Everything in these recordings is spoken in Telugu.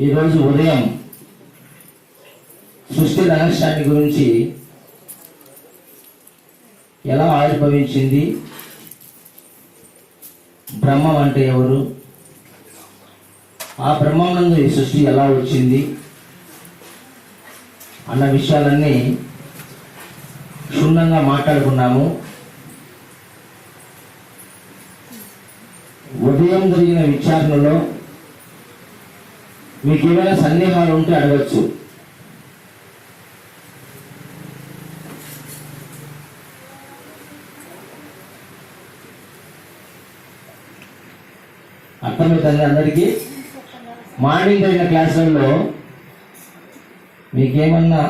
ఈరోజు ఉదయం సృష్టి రహస్యాన్ని గురించి ఎలా ఆవిర్భవించింది, బ్రహ్మం అంటే ఎవరు, ఆ బ్రహ్మం నందు ఈ సృష్టి ఎలా వచ్చింది అన్న విషయాలన్నీ క్షుణ్ణంగా మాట్లాడుకున్నాము. ఉదయం జరిగిన విచారణలో మీకు ఏమైనా సందేహాలు ఉంటే అడగచ్చు. అర్థమవుతుంది అందరికీ? మార్నింగ్ జరిగిన క్లాసులలో మీకేమన్నా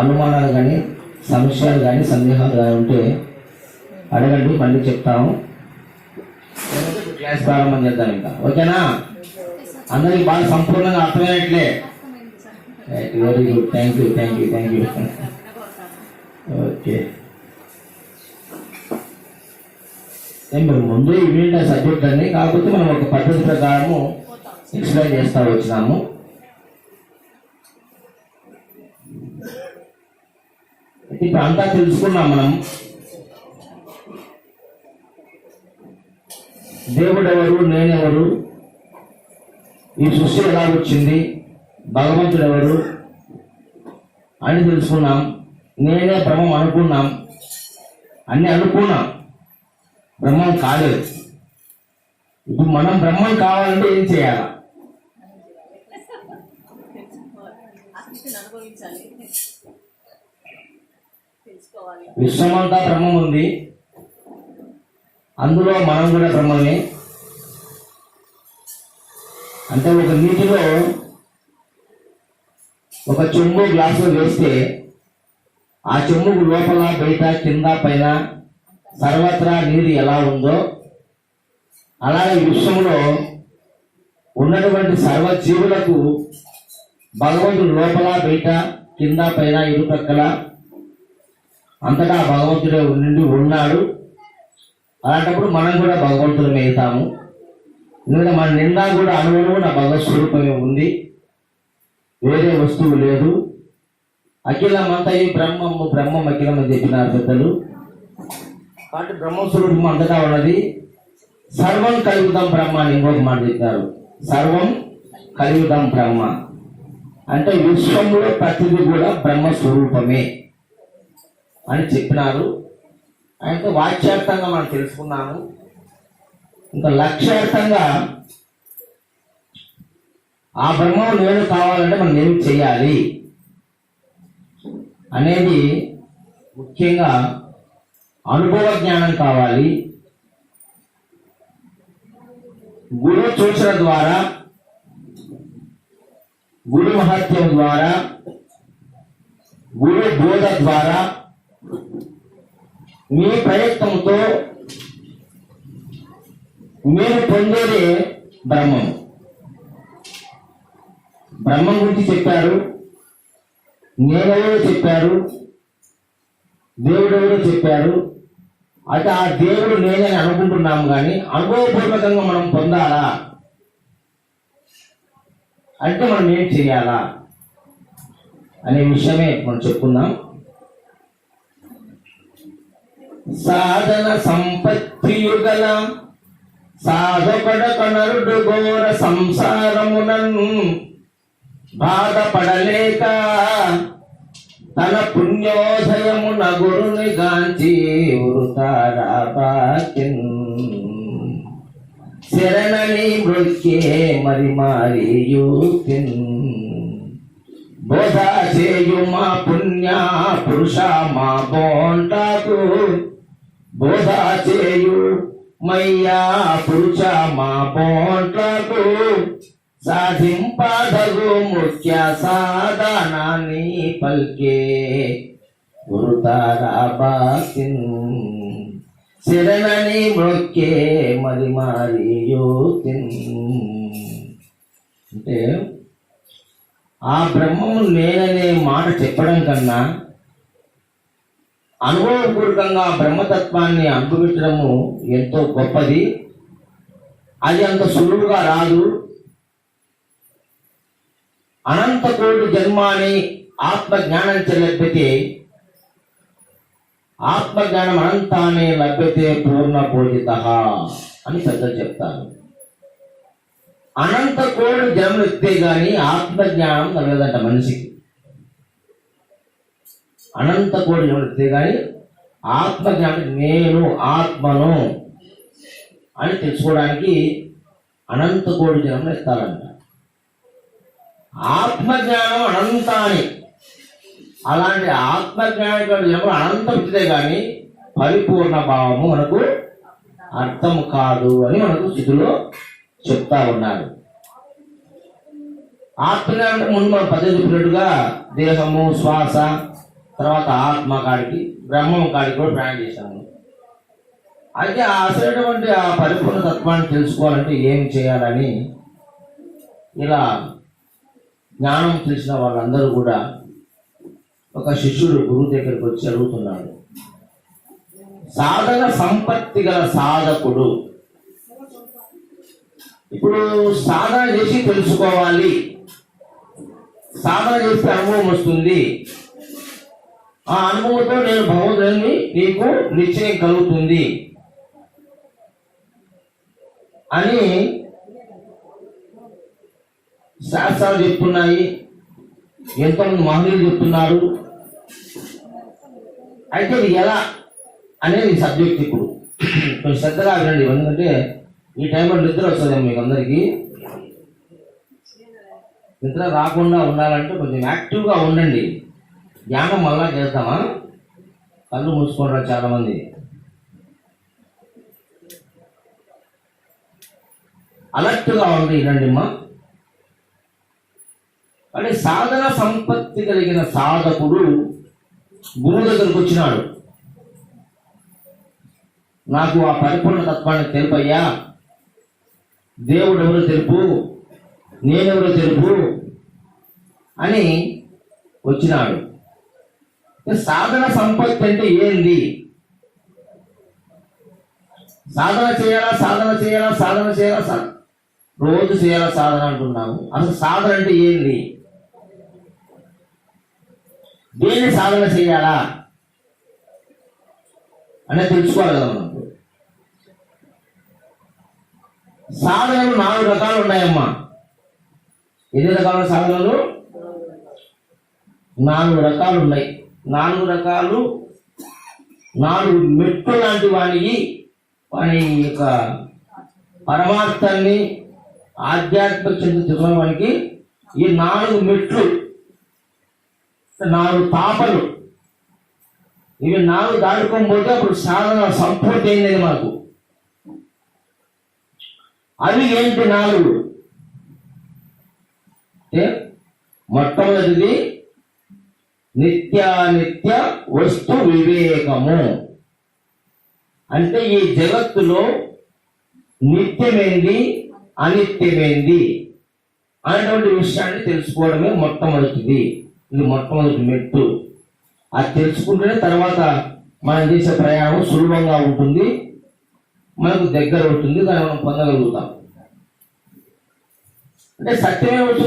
అనుమానాలు కానీ, సమస్యలు కానీ, సందేహాలు కానీ ఉంటే అడగండి, మళ్ళీ చెప్తాము. క్లాస్ ప్రారంభం చేద్దాం. ఇంకా ఓకేనా? అందరికి బాగా సంపూర్ణంగా అర్థమైనట్లే. Very good, thank you. Okay, మీరు ముందు ఇవి సబ్జెక్ట్ అని, కాకపోతే మనం ఒక పద్ధతి ప్రకారము ఎక్స్ప్లెయిన్ చేస్తా వచ్చినాము. ఇప్పుడు అంతా తెలుసుకున్నాం మనం. దేవుడు ఎవరు, నేనెవరు, ఈ సృష్టి ఎలా వచ్చింది, భగవంతుడు ఎవరు అని తెలుసుకున్నాం. నేనే బ్రహ్మం అనుకున్నాం, అన్నీ అనుకున్నాం, బ్రహ్మం కాలేదు. ఇప్పుడు మనం బ్రహ్మం కావాలంటే ఏం చేయాలా? విశ్వమంతా బ్రహ్మం ఉంది, అందులో మనం కూడా బ్రహ్మమే. అంటే ఒక నీటిలో ఒక చెంబు గ్లాసులో వేస్తే ఆ చెంబుకు లోపల, బయట, కింద, పైన సర్వత్రా నీరు ఎలా ఉందో అలాగే విశ్వంలో ఉన్నటువంటి సర్వజీవులకు భగవంతుడు లోపల, బయట, కింద, పైన, ఇరుపక్కల అంతటా భగవంతుడే ఉండి ఉన్నాడు. అలాంటప్పుడు మనం కూడా భగవంతులమే అవుతాము. ఎందుకంటే మన నిందా కూడా అణువును నా భగవత్ స్వరూపమే ఉంది, వేరే వస్తువు లేదు. అఖిలమంతా ఈ బ్రహ్మం అఖిలం అని చెప్పినారు పెద్దలు. కాబట్టి బ్రహ్మస్వరూపం అంతటా ఉన్నది. సర్వం కలియుగం బ్రహ్మ అని ఇంకొక మాట చెప్పారు. సర్వం కలియుగం బ్రహ్మ అంటే విశ్వంలో ప్రతిదీ కూడా బ్రహ్మస్వరూపమే అని చెప్పినారు. ఆయనతో వాచ్యార్థంగా మనం తెలుసుకున్నాము. ఇంకా లక్ష్యార్థంగా ఆ బ్రహ్మం నేను కావాలంటే మనం ఏమి చేయాలి అనేది ముఖ్యంగా అనుభవ జ్ఞానం కావాలి. గురు సూచన ద్వారా, గురు మహత్యం ద్వారా, గురు బోధ ద్వారా మీ ప్రయత్నంతో మీరు పొందేదే బ్రహ్మం. బ్రహ్మం గురించి చెప్పారు, నేనెవరో చెప్పారు, దేవుడెవరో చెప్పారు. అయితే ఆ దేవుడు నేనని అనుకుంటున్నాము, కానీ అనుభవపూర్వకంగా మనం పొందాలా అంటే మనం ఏం చేయాలా అనే విషయమే మనం చెప్పుకుందాం. సాధన సంపత్తియుగల సాధపడక నరుడు ఘోర సంసారమునను బాధపడలేక తన పుణ్యోదయమున గురుని గాంచి వృతారాబాకిన్ శరణని మృత్యే మరి మారియూకిన్ బోధ చేయు మా పుణ్య పురుష మా బోంటాకు బోధ చేయు మయ్యా పురుష మా బోంట్లకు సాధింపదగు ముఖ్య సాధనాన్ని పల్కే గురుతారాబాకిన్ శరణని మృక్కే మరి మారియూకిన్. అంటే ఆ బ్రహ్మము నేననే మాట చెప్పడం కన్నా అనుభవపూర్వకంగా బ్రహ్మతత్వాన్ని అనుభవించడము ఎంతో గొప్పది. అది అంత సులువుగా రాదు. అనంతకోటి జన్మాని ఆత్మజ్ఞానం లభ్యతే, ఆత్మజ్ఞానం అనంతాన్ని లభ్యతే పూర్ణబోధిత అని పెద్దలు చెప్తారు. అనంత కోటి జన్మలు ఎత్తే గాని ఆత్మజ్ఞానం కలగదంట మనిషికి. అనంత కోటి జన్మలు ఎత్తే గాని ఆత్మజ్ఞానం, నేను ఆత్మను అని తెలుసుకోవడానికి అనంత కోటి జన్మలు ఎత్తాలంట. ఆత్మజ్ఞానం అనంతాన్ని, అలాంటి ఆత్మజ్ఞానం జన్మలు అనంతం ఎత్తితే గాని పరిపూర్ణ భావము మనకు అర్థం కాదు అని మనకు స్థితిలో చెప్తా ఉన్నారు. ఆత్మజ్ఞానం ముందు మనం పద్ధతి చెప్పినట్టుగా దేహము, శ్వాస, తర్వాత ఆత్మ కాడికి, బ్రహ్మం కాడికి కూడా ప్రయాణం చేశాము. అయితే అసలైనటువంటి ఆ పరిపూర్ణ తత్వాన్ని తెలుసుకోవాలంటే ఏం చేయాలని ఇలా జ్ఞానం తెలిసిన వాళ్ళందరూ కూడా ఒక శిష్యుడు గురువు దగ్గరికి వచ్చి అడుగుతున్నాడు. సాధన సంపత్తి గల సాధకుడు ఇప్పుడు సాధన చేసి తెలుసుకోవాలి, సాధన చేస్తే అనుభవం వస్తుంది, ఆ అనుభవంతో నేను భగవంతుడిని నీకు నిశ్చయం కలుగుతుంది అని శాస్త్రాలు చెప్తున్నాయి, ఎంతోమంది మహనీయులు చెప్తున్నారు. అయితే ఇది ఎలా అనేది సబ్జెక్ట్ ఇప్పుడు కొంచెం శ్రద్ధగా వినండి. ఎందుకంటే ఈ టైంలో నిద్ర వస్తుంది మీకు అందరికీ. నిద్ర రాకుండా ఉండాలంటే కొంచెం యాక్టివ్గా ఉండండి. ధ్యానం మళ్ళా చేద్దామా? కళ్ళు మూసుకుంటారు చాలా మంది. అలర్ట్గా ఉంది, వినండి అమ్మా. అంటే సాధన సంపత్తి కలిగిన సాధకుడు గురువు దగ్గరకు వచ్చినాడు. నాకు ఆ పరిపూర్ణ తత్వాన్ని తెలుపయ్యా, దేవుడు ఎవరో తెలుపు, నేనెవరో తెలుపు అని వచ్చినాడు. సాధన సంపత్తి అంటే ఏంది? సాధన చేయాలా, సాధన చేయాలా, సాధన చేయాలా, రోజు చేయాలా సాధన అంటున్నాము. అసలు సాధన అంటే ఏంది? దేన్ని సాధన చేయాలా అనేది తెలుసుకోవాలి కదా మనకు. సాధనలు 4 రకాలు ఉన్నాయమ్మా. ఎన్ని రకాల సాధనలు? 4 రకాలు ఉన్నాయి. 4 రకాలు 4 మెట్లు లాంటి వాని యొక్క పరమార్థాన్ని ఆధ్యాత్మిక చింతన వానికి ఈ 4 మెట్లు, 4 తాపలు, ఇవి 4 దాటుకోకపోతే అప్పుడు సాధన సంపూర్తి అయింది మనకు. అవి ఏంటి 4? మొట్టమొదటిది నిత్యానిత్య వస్తు వివేకము. అంటే ఈ జగత్తులో నిత్యమైంది, అనిత్యమైంది అనేటువంటి విషయాన్ని తెలుసుకోవడమే మొట్టమొదటిది. ఇది మొట్టమొదటి మెట్టు. అది తెలుసుకుంటేనే తర్వాత మనం చేసే ప్రయాణం సులభంగా ఉంటుంది, మనకు దగ్గర అవుతుంది, దాన్ని మనం పొందగలుగుతాం. అంటే సత్యమే వచ్చి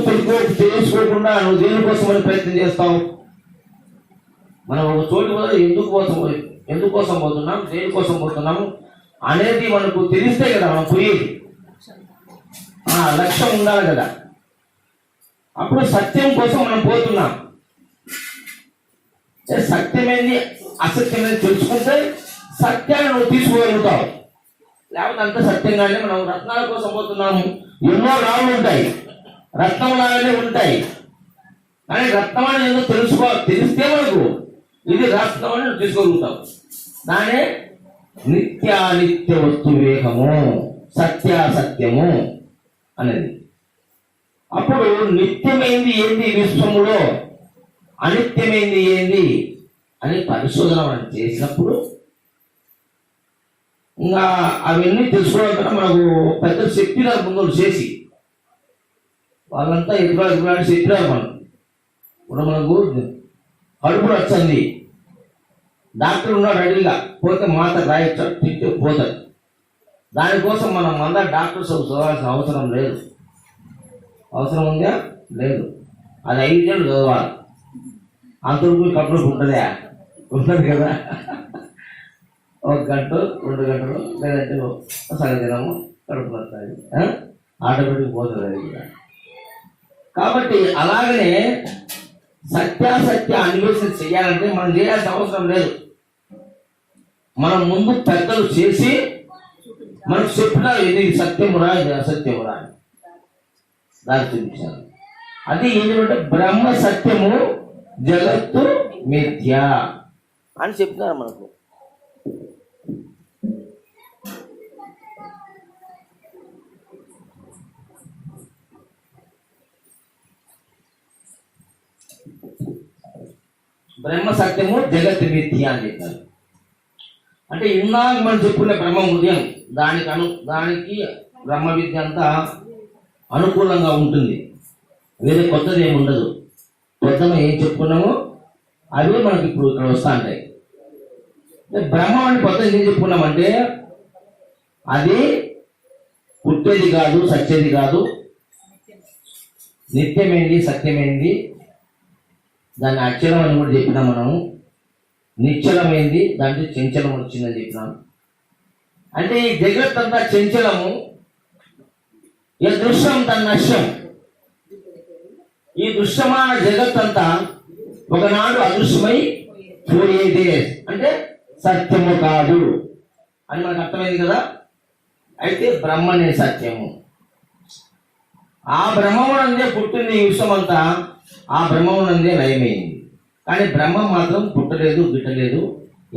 తెలుసుకోకుండా నువ్వు దేనికోసమని ప్రయత్నం చేస్తావు? మనం ఒక చోటు ఎందుకోసం పోతున్నాం, దేనికోసం పోతున్నాము అనేది మనకు తెలిస్తే కదా మనం పోయేది. ఆ లక్ష్యం ఉండాలి కదా. అప్పుడు సత్యం కోసం మనం పోతున్నాం. సత్యమేంది, అసత్యమేది తెలుసుకుంటే సత్యాన్ని నువ్వు తీసుకోగలుగుతావు. లేకపోతే అంత సత్యంగానే మనం రత్నాల కోసం పోతున్నాము. ఎన్నో రాళ్ళు ఉంటాయి, రత్నంలాగానే ఉంటాయి, కానీ రత్నం అని ఏదో తెలిస్తే మనకు ఇది రత్నం అని తీసుకోగలుగుతాం. దానే నిత్యానిత్య వస్తు వివేకము, సత్యాసత్యము అనేది. అప్పుడు నిత్యమైంది ఏంది విశ్వములో, అనిత్యమైంది ఏంది అని పరిశోధన మనం చేసినప్పుడు ఇంకా అవన్నీ తెలుసుకోవడం కన్నా మనకు పెద్ద చెప్పినారు ముందు చేసి. వాళ్ళంతా ఎదురాడు చెప్పినారు. మనం ఇప్పుడు మనకు కడుపులు వచ్చింది, డాక్టర్ ఉన్నాడు రెడీగా, పోతే మాత్ర రాయొచ్చు, తింటే పోతుంది. దానికోసం మనం అందరూ డాక్టర్స్ చదవాల్సిన అవసరం లేదు. అవసరం ఉందా? లేదు. అది 5 గంటలు చదవాలి. అంతవరకు కడుపులో ఉంటుందా? ఉంటుంది కదా. 1 గంట 2 గంటలు లేదంటే సగదినము కడుపు వస్తుంది, ఆటోమేటిక్ పోతుంది అది కూడా. కాబట్టి అలాగనే సత్యాసత్య అన్వేషణ చేయాలంటే మనం చేయాల్సిన అవసరం లేదు. మనం ముందు పెద్దలు చేసి మనకు చెప్పినారు ఇది సత్యమురా ఇది అసత్యమురా అని దాన్ని చూపించారు. అది ఏంటంటే బ్రహ్మ సత్యము జగత్తు మిథ్య అని చెప్తున్నారు మనకు. బ్రహ్మ సత్యము జగత్ మిథ్య అని చెప్పారు. అంటే ఇందాక మనం చెప్పుకునే బ్రహ్మ హృదయం దానికి బ్రహ్మ విద్య అంతా అనుకూలంగా ఉంటుంది. వేరే కొత్తది ఏమి ఉండదు. కొత్తగా ఏం చెప్పుకున్నామో అవే మనకి ఇప్పుడు ఇక్కడ వస్తూ ఉంటాయి. బ్రహ్మం అని కొత్తది ఏం చెప్పుకున్నామంటే అది పుట్టేది కాదు, సత్యేది కాదు, నిత్యమైంది, సత్యమైంది. దాన్ని అక్షరం అని కూడా చెప్పినాం మనము. నిశ్చలమైంది, దాంట్లో చంచలం వచ్చిందని చెప్పినాం. అంటే ఈ జగత్ అంతా చంచలము, ఈ దృశ్యం తన్నశ్యం. ఈ దృశ్యమాన జగత్ అంతా ఒకనాడు అదృశ్యమై పోయేదే, అంటే సత్యము కాదు అని మనకు అర్థమైంది కదా. అయితే బ్రహ్మనే సత్యము. ఆ బ్రహ్మమునందే పుట్టింది ఈ విశ్వం అంతా, ఆ బ్రహ్మమునందే లయమైంది. కానీ బ్రహ్మం మాత్రం పుట్టలేదు, గిట్టలేదు,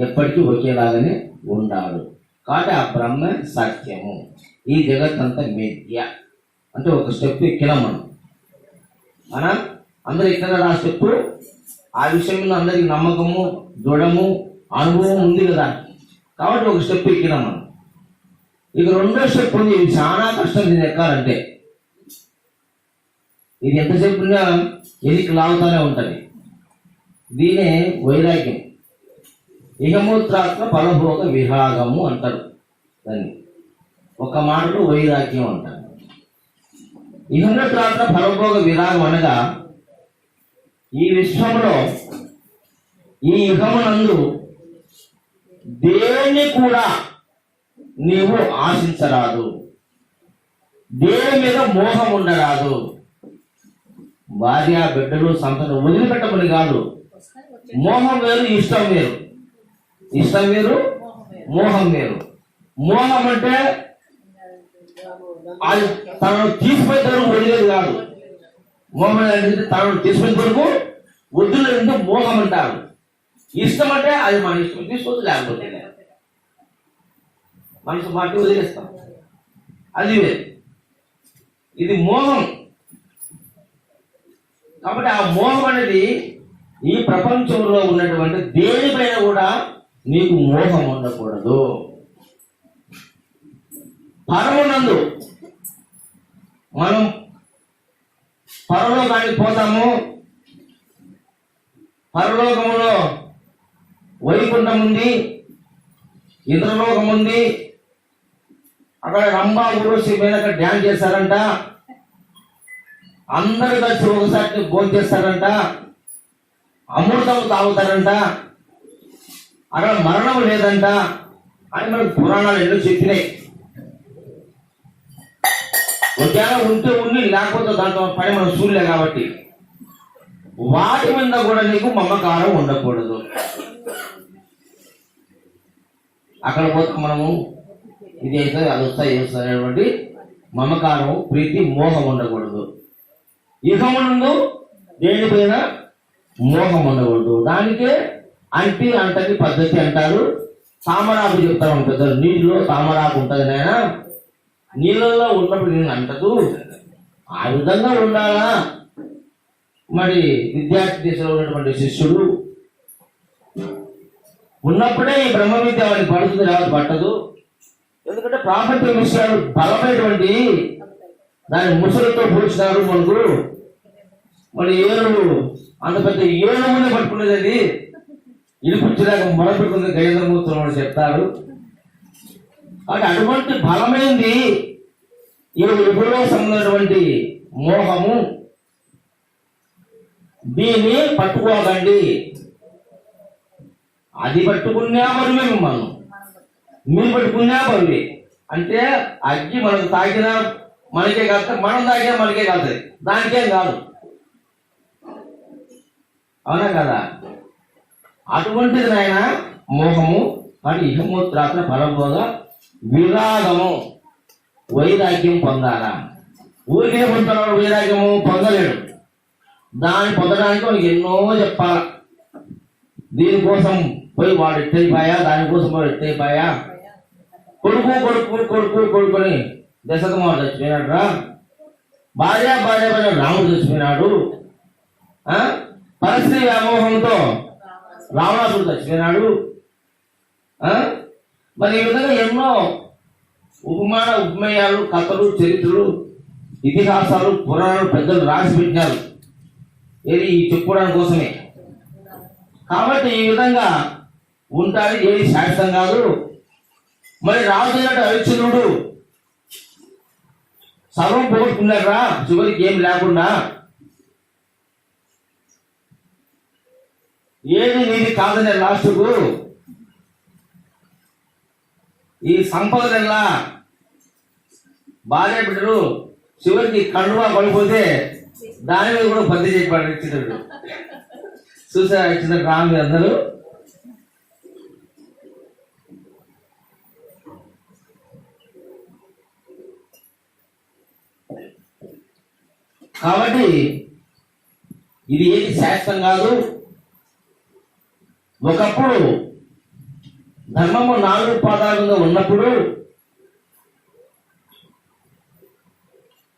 ఎప్పటికీ ఒకేలాగానే ఉండాలి. కాబట్టి ఆ బ్రహ్మ సత్యము, ఈ జగత్ అంతా మిథ్య. అంటే ఒక స్టెప్ ఎక్కినాం మనం అందరు ఎక్కడ ఆ స్టెప్. ఆ విషయం మీద అందరికి నమ్మకము, దృఢము, అనుభవం ఉంది కదా. కాబట్టి ఒక స్టెప్ ఎక్కినాం మనం. ఇక 2వ స్టెప్ ఉంది. ఇది చాలా కష్టం దీన్ని ఎక్కాలంటే. ఇది ఎంతసేపు ఉన్నా ఎనికి లాగుతానే ఉంటుంది. దీనే వైరాగ్యం. ఇహమూత్రాత్మ ఫలభోగ విరాగము అంటారు దాన్ని. ఒక మాటలో వైరాగ్యం అంటారు. ఇహమూత్రాత్మ ఫలభోగ విరాగం అనగా ఈ విశ్వంలో ఈ యుగమునందు దేన్ని కూడా నీవు ఆశించరాదు, దేని మీద మోహం ఉండరాదు. భార్య బిడ్డలు సంతానం వదిలిపెట్టమని కాదు. మోహం వేరు, ఇష్టం వేరు. ఇష్టం వేరు, మోహం వేరు. మోహం అంటే అది తనను తీసుకుపోయే వరకు వదిలేదు కాదు. మోహం అంటే తనను తీసుకునే వరకు వదిలేదు మోహం అంటారు. ఇష్టం అంటే అది మన ఇష్టం, తీసుకోవద్దు, లేకపోతే మనసు మాట వదిలేస్తాం, అది వేరు. ఇది మోహం. కాబట్టి ఆ మోహం అనేది ఈ ప్రపంచంలో ఉన్నటువంటి దేనిపైన కూడా నీకు మోహం ఉండకూడదు. పరమునందు మనం పరలోకానికి పోతాము. పరలోకములో వైకుంఠం ఉంది, ఇంద్రలోకం ఉంది. అక్కడ రంభా ఊర్వశి మీద డ్యాన్స్ చేస్తారంట. అందరు కలిసి ఒకసారి భోజనం చేస్తారంట, అమృతం తాగుతారంట, అక్కడ మరణం లేదంట అని మనకు పురాణాలు ఎన్నో చెప్పినాయి. ఒకవేళ ఉంటే ఉండి, లేకపోతే దాంట్లో పని మనం చూడలే. కాబట్టి వాటి మీద కూడా నీకు మమకారం ఉండకూడదు. అక్కడ పోతే మనము ఇది అయితే అది వస్తాయి చేస్తుంది అనేటువంటి మమకారం, ప్రీతి, మోహం ఉండకూడదు. ఇహమునందు దేనిపైన మోహం ఉండకూడదు. దానికే అంటని పద్ధతి అంటారు. తామరాకు చెప్తారు పెద్దలు. నీళ్ళలో తామరాకు ఉంటుంది నాయన, నీళ్ళల్లో ఉన్నప్పుడు నేను అంటదు. ఆ విధంగా ఉండాలా. మరి విద్యార్థి దశలో ఉన్నటువంటి శిష్యుడు ఉన్నప్పుడే ఈ బ్రహ్మ విద్య వాడికి పడుతుంది, రాదు పట్టదు. ఎందుకంటే ప్రాపంచిక విషయాలు బలమైనటువంటి దాన్ని ముసలితో పోల్చినారు మనకు. మరి ఏనుగు అంత పెద్ద ఏనుగునే పట్టుకునేది, అది ఇడిపించడానికి మొదలుపెట్టుకుంది గజేంద్రమూర్తులు అని చెప్తారు. కాబట్టి అటువంటి బలమైంది ఈ ఎప్పుడో సంబంధించినటువంటి మోహము దీన్ని పట్టుకోకండి. అది పట్టుకున్నా బరువే మిమ్మల్ని, మీరు పట్టుకున్నా బరువే. అంటే అగ్గి మనకు తాగినా మనకే కాదు, మనం తాగినా మనకే కాదు, దానికేం కాదు. అవునా కదా? అటువంటిది నాయన మోహము. కానీ ఇహమూత్రాత్మ పరబోధ విరాగము, వైరాగ్యం పొందాలా. ఊరికే పొందుతున్నాడు, వైరాగ్యము పొందలేడు. దాన్ని పొందడానికి మనకి ఎన్నో చెప్పాల. దీనికోసం పోయి వాడు ఎట్టయిపోయా, దానికోసం వాడు ఎట్టయిపోయా. కొడుకుని దశకమారు చచ్చిపోయినాడు రా, భార్య రాముడు చచ్చిపోయినాడు, పరస్త్రీ వ్యామోహంతో రావణాసుడు చచ్చిపోయినాడు. మరి ఈ విధంగా ఎన్నో ఉపమేయాలు, కథలు, చరిత్రలు, ఇతిహాసాలు, పురాణాలు పెద్దలు రాసి పెట్టినారు. ఏది చెప్పుకోవడానికి కోసమే. కాబట్టి ఈ విధంగా ఉంటాడు, ఏది శాశ్వతం కాదు. మరి రాజు అయినట్టు హరిశ్చంద్రుడు సర్వం పోగొట్టుకున్నాడు రా, చివరికి ఏం లేకుండా. ఏది నీది కాదనే లాస్ట్కు ఈ సంపదలెల్లా భార్య బిడ్డలు చివరికి కండువా పడిపోతే దాని మీద కూడా పద్ధతి చెప్పాడు హరిశ్చంద్రుడు. చూసారా హరిశ్చంద్రుడు రామ్ మీద అందరూ? కాబట్టి ఇది ఏది శాశ్వతం కాదు. ఒకప్పుడు ధర్మము 4 పాదాలుగా ఉన్నప్పుడు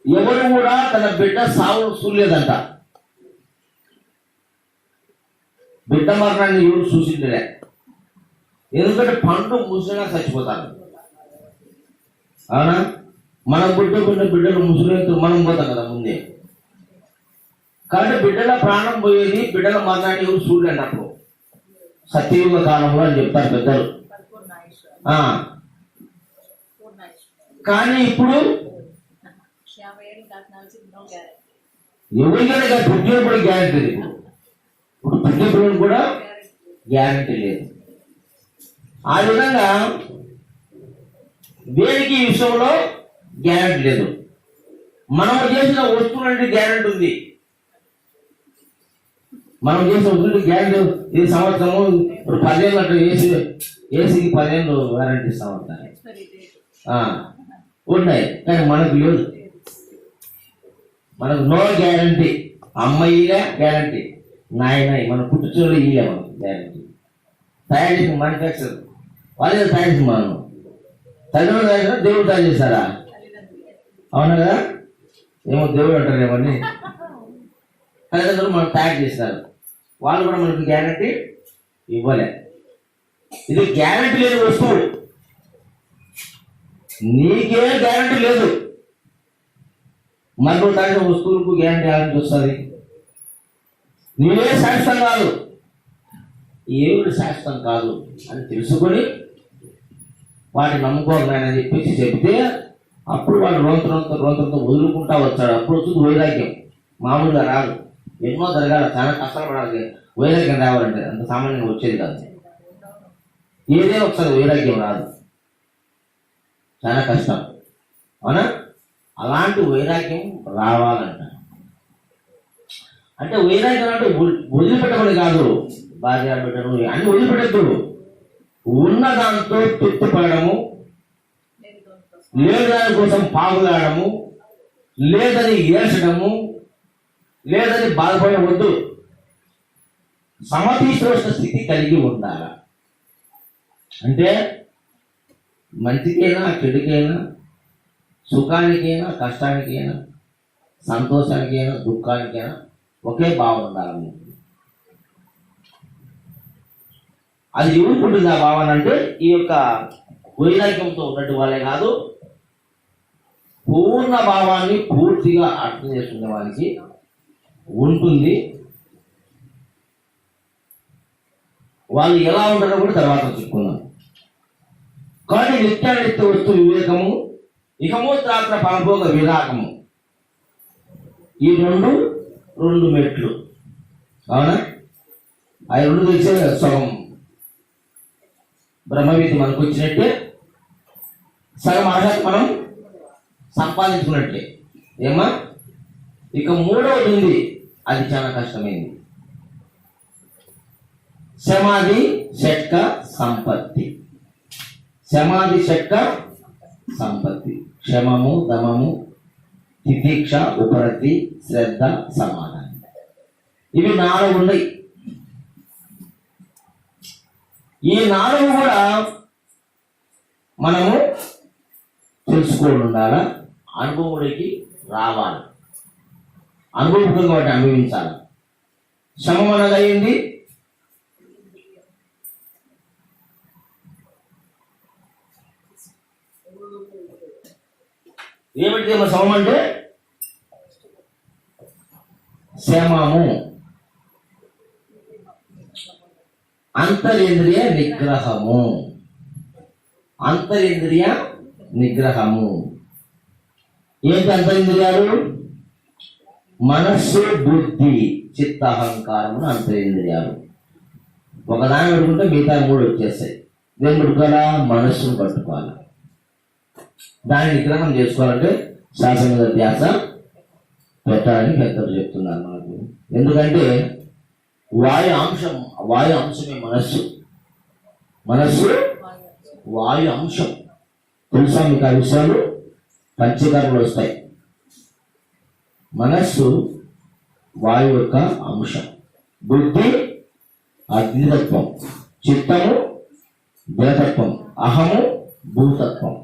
ఎవరు కూడా తన బిడ్డ సావు చూడలేదంట. బిడ్డ మరణాన్ని ఎవరు చూసిండే, ఎందుకంటే పండు ముసిలినా చచ్చిపోతారు. అవునా? మనం బిడ్డలు ముసలితో మనం పోతాం కదా ముందే. కాబట్టి బిడ్డల ప్రాణం పోయేది, బిడ్డల మరణాన్ని ఎవరు చూడలేండి అప్పుడు. సత్యయుగ కాలంలో అని చెప్తారు పెద్దలు. కానీ ఇప్పుడు ఎవరికైనా పుట్టిన కూడా గ్యారంటీ లేదు. ఇప్పుడు పుట్టిన కూడా గ్యారంటీ లేదు. ఆ విధంగా దేనికి ఈ విషయంలో గ్యారంటీ లేదు. మనం చేసిన వస్తువులంటే గ్యారంటీ ఉంది. మనం చేసిన వస్తువులు గ్యారంటీ. ఇది సంవత్సరము ఇప్పుడు 10 ఏళ్ళు అట్లా ఏసీకి 10 ఏళ్ళు వారంటీ ఇస్తాం అంటారు. ఉన్నాయి, కానీ మనకు లేదు. మనకు నో గ్యారంటీ. అమ్మాయిలే గ్యారంటీ, నాయనాయి మన పుట్టుచోళ్ళు ఇయ్యలే మనకు గ్యారంటీ. తయారు చేసిన మ్యానుఫ్యాక్చర్ వాళ్ళే తయారు చేసిన. మనం తల్లిదండ్రులు తయారు చేసినా దేవుడు తయారు చేస్తారా? అవునా కదా? ఏమో దేవుడు అంటారు ఏమని. తల్లిదండ్రులు మనం తయారు చేస్తారు, వాళ్ళు కూడా మనకి గ్యారంటీ ఇవ్వలే. ఇది గ్యారంటీ లేని వస్తువు. నీకే గ్యారంటీ లేదు, మరి నువ్వు తాగిన వస్తువులకు గ్యారంటీ వస్తుంది. నీవే శాశ్వతం కాదు, ఏమిటి శాశ్వతం కాదు అని తెలుసుకొని వాటిని నమ్ముకోవాలని చెప్పేసి చెప్తే అప్పుడు వాడు రోంతరంతో వదులుకుంటా వచ్చాడు. అప్పుడు వచ్చింది వైరాగ్యం. మామూలుగా రాదు, ఎన్నో జరగాలి, చాలా కష్టపడాలి. వైరాగ్యం రావాలంటే అంత సామాన్యంగా వచ్చేది కాదు. ఏదైనా ఒకసారి వైరాగ్యం రాదు, చాలా కష్టం. అవునా? అలాంటి వైరాగ్యం రావాలంట. అంటే వైరాగ్యం అంటే వదిలిపెట్టమని కాదు. భార్య బిడ్డను అన్ని వదిలిపెట్టద్దు. ఉన్న దాంతో తృప్తిపడము, లేదు దాని కోసం పాగులాడము, లేదని ఏడ్చడము, లేదని బాధపడవద్దు. సమశీతోష్ణ స్థితి కలిగి ఉండాలి. అంటే మంచికైనా చెడుకైనా, సుఖానికైనా కష్టానికైనా, సంతోషానికైనా దుఃఖానికైనా ఒకే భావం ఉండాలి. అది ఎవరుకుంటుంది ఆ భావన అంటే ఈ యొక్క వైరాగ్యంతో ఉన్నట్టు వాళ్ళే కాదు, పూర్ణ భావాన్ని పూర్తిగా అర్థం చేసుకునే వాళ్ళకి ఉంటుంది. వాళ్ళు ఎలా ఉంటారో కూడా తర్వాత చెప్పుకున్నాం. కానీ నిత్యానిత్య వస్తు వివేకము, ఇహమూత్రాత్మ పరభోగ విరాగము, ఈ రెండు మెట్లు. అవునా? అవి రెండు తెలిసే సగం బ్రహ్మవిద్య మనకు వచ్చినట్టే, సగం అర్హత మనం సంపాదించుకున్నట్లే. ఏమా? ఇక మూడవది ఉంది, అది చాలా కష్టమైంది. సమాధి షట్క సంపత్తి. సమాధి షట్క సంపత్తి. క్షమము, దమము, తితీక్ష, ఉపరతి, శ్రద్ధ, సమాధానం. ఇవి 4 ఉన్నాయి. ఈ 4 కూడా మనము తెలుసుకోవాలి, ఉండాలా, అనుభవంలోకి రావాలి, అనుభవపూర్వకంగా వాటిని అనుభవించాలి. శ్రమం అనగా ఏంది? ఏమిటి శ్రమం అంటే? శ్రమము అంతరింద్రియ నిగ్రహము. అంతరింద్రియ నిగ్రహము ఏంటి? అంతరింద్రియాలు మనస్సు, బుద్ధి, చిత్త, అహంకారము అంతరింద్రియాలు. ఒకదాన్ని పట్టుకుంటే మిగతా 3 వచ్చేస్తాయి. దేన్ని పట్టుకోవాలా? మనస్సును పట్టుకోవాలి. దాన్ని నిగ్రహం చేసుకోవాలంటే శ్వాస మీద ధ్యాస పెట్టాలని పెద్దలు చెప్తున్నారు మనకు. ఎందుకంటే వాయు అంశమే మనస్సు. మనస్సు వాయు అంశం. తెలుసా మీకు ఆ విషయాలు? పంచకర్మలు వస్తాయి. మనస్సు వాయు యొక్క అంశం, బుద్ధి అగ్నితత్వం, చిత్తము జలతత్వం, అహము భూతత్వం.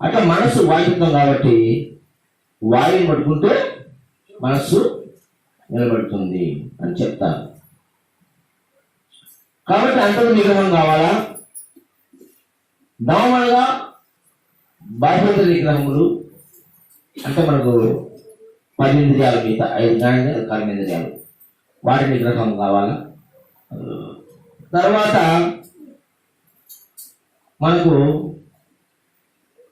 అట్లా మనస్సు వాయుత్వం కాబట్టి వాయుని పట్టుకుంటే మనస్సు నిలబడుతుంది అని చెప్తారు. కాబట్టి అంతకు నిగ్రహం కావాలా? దమములుగా బాహ్యేంద్రియ నిగ్రహములు అంటే మనకు 10 ఇంద్రియాలు, మిగతా 5 జ్ఞానేంద్రియాలు, కర్మేంద్రియాలు, వాటి నిగ్రహం కావాలా. తర్వాత మనకు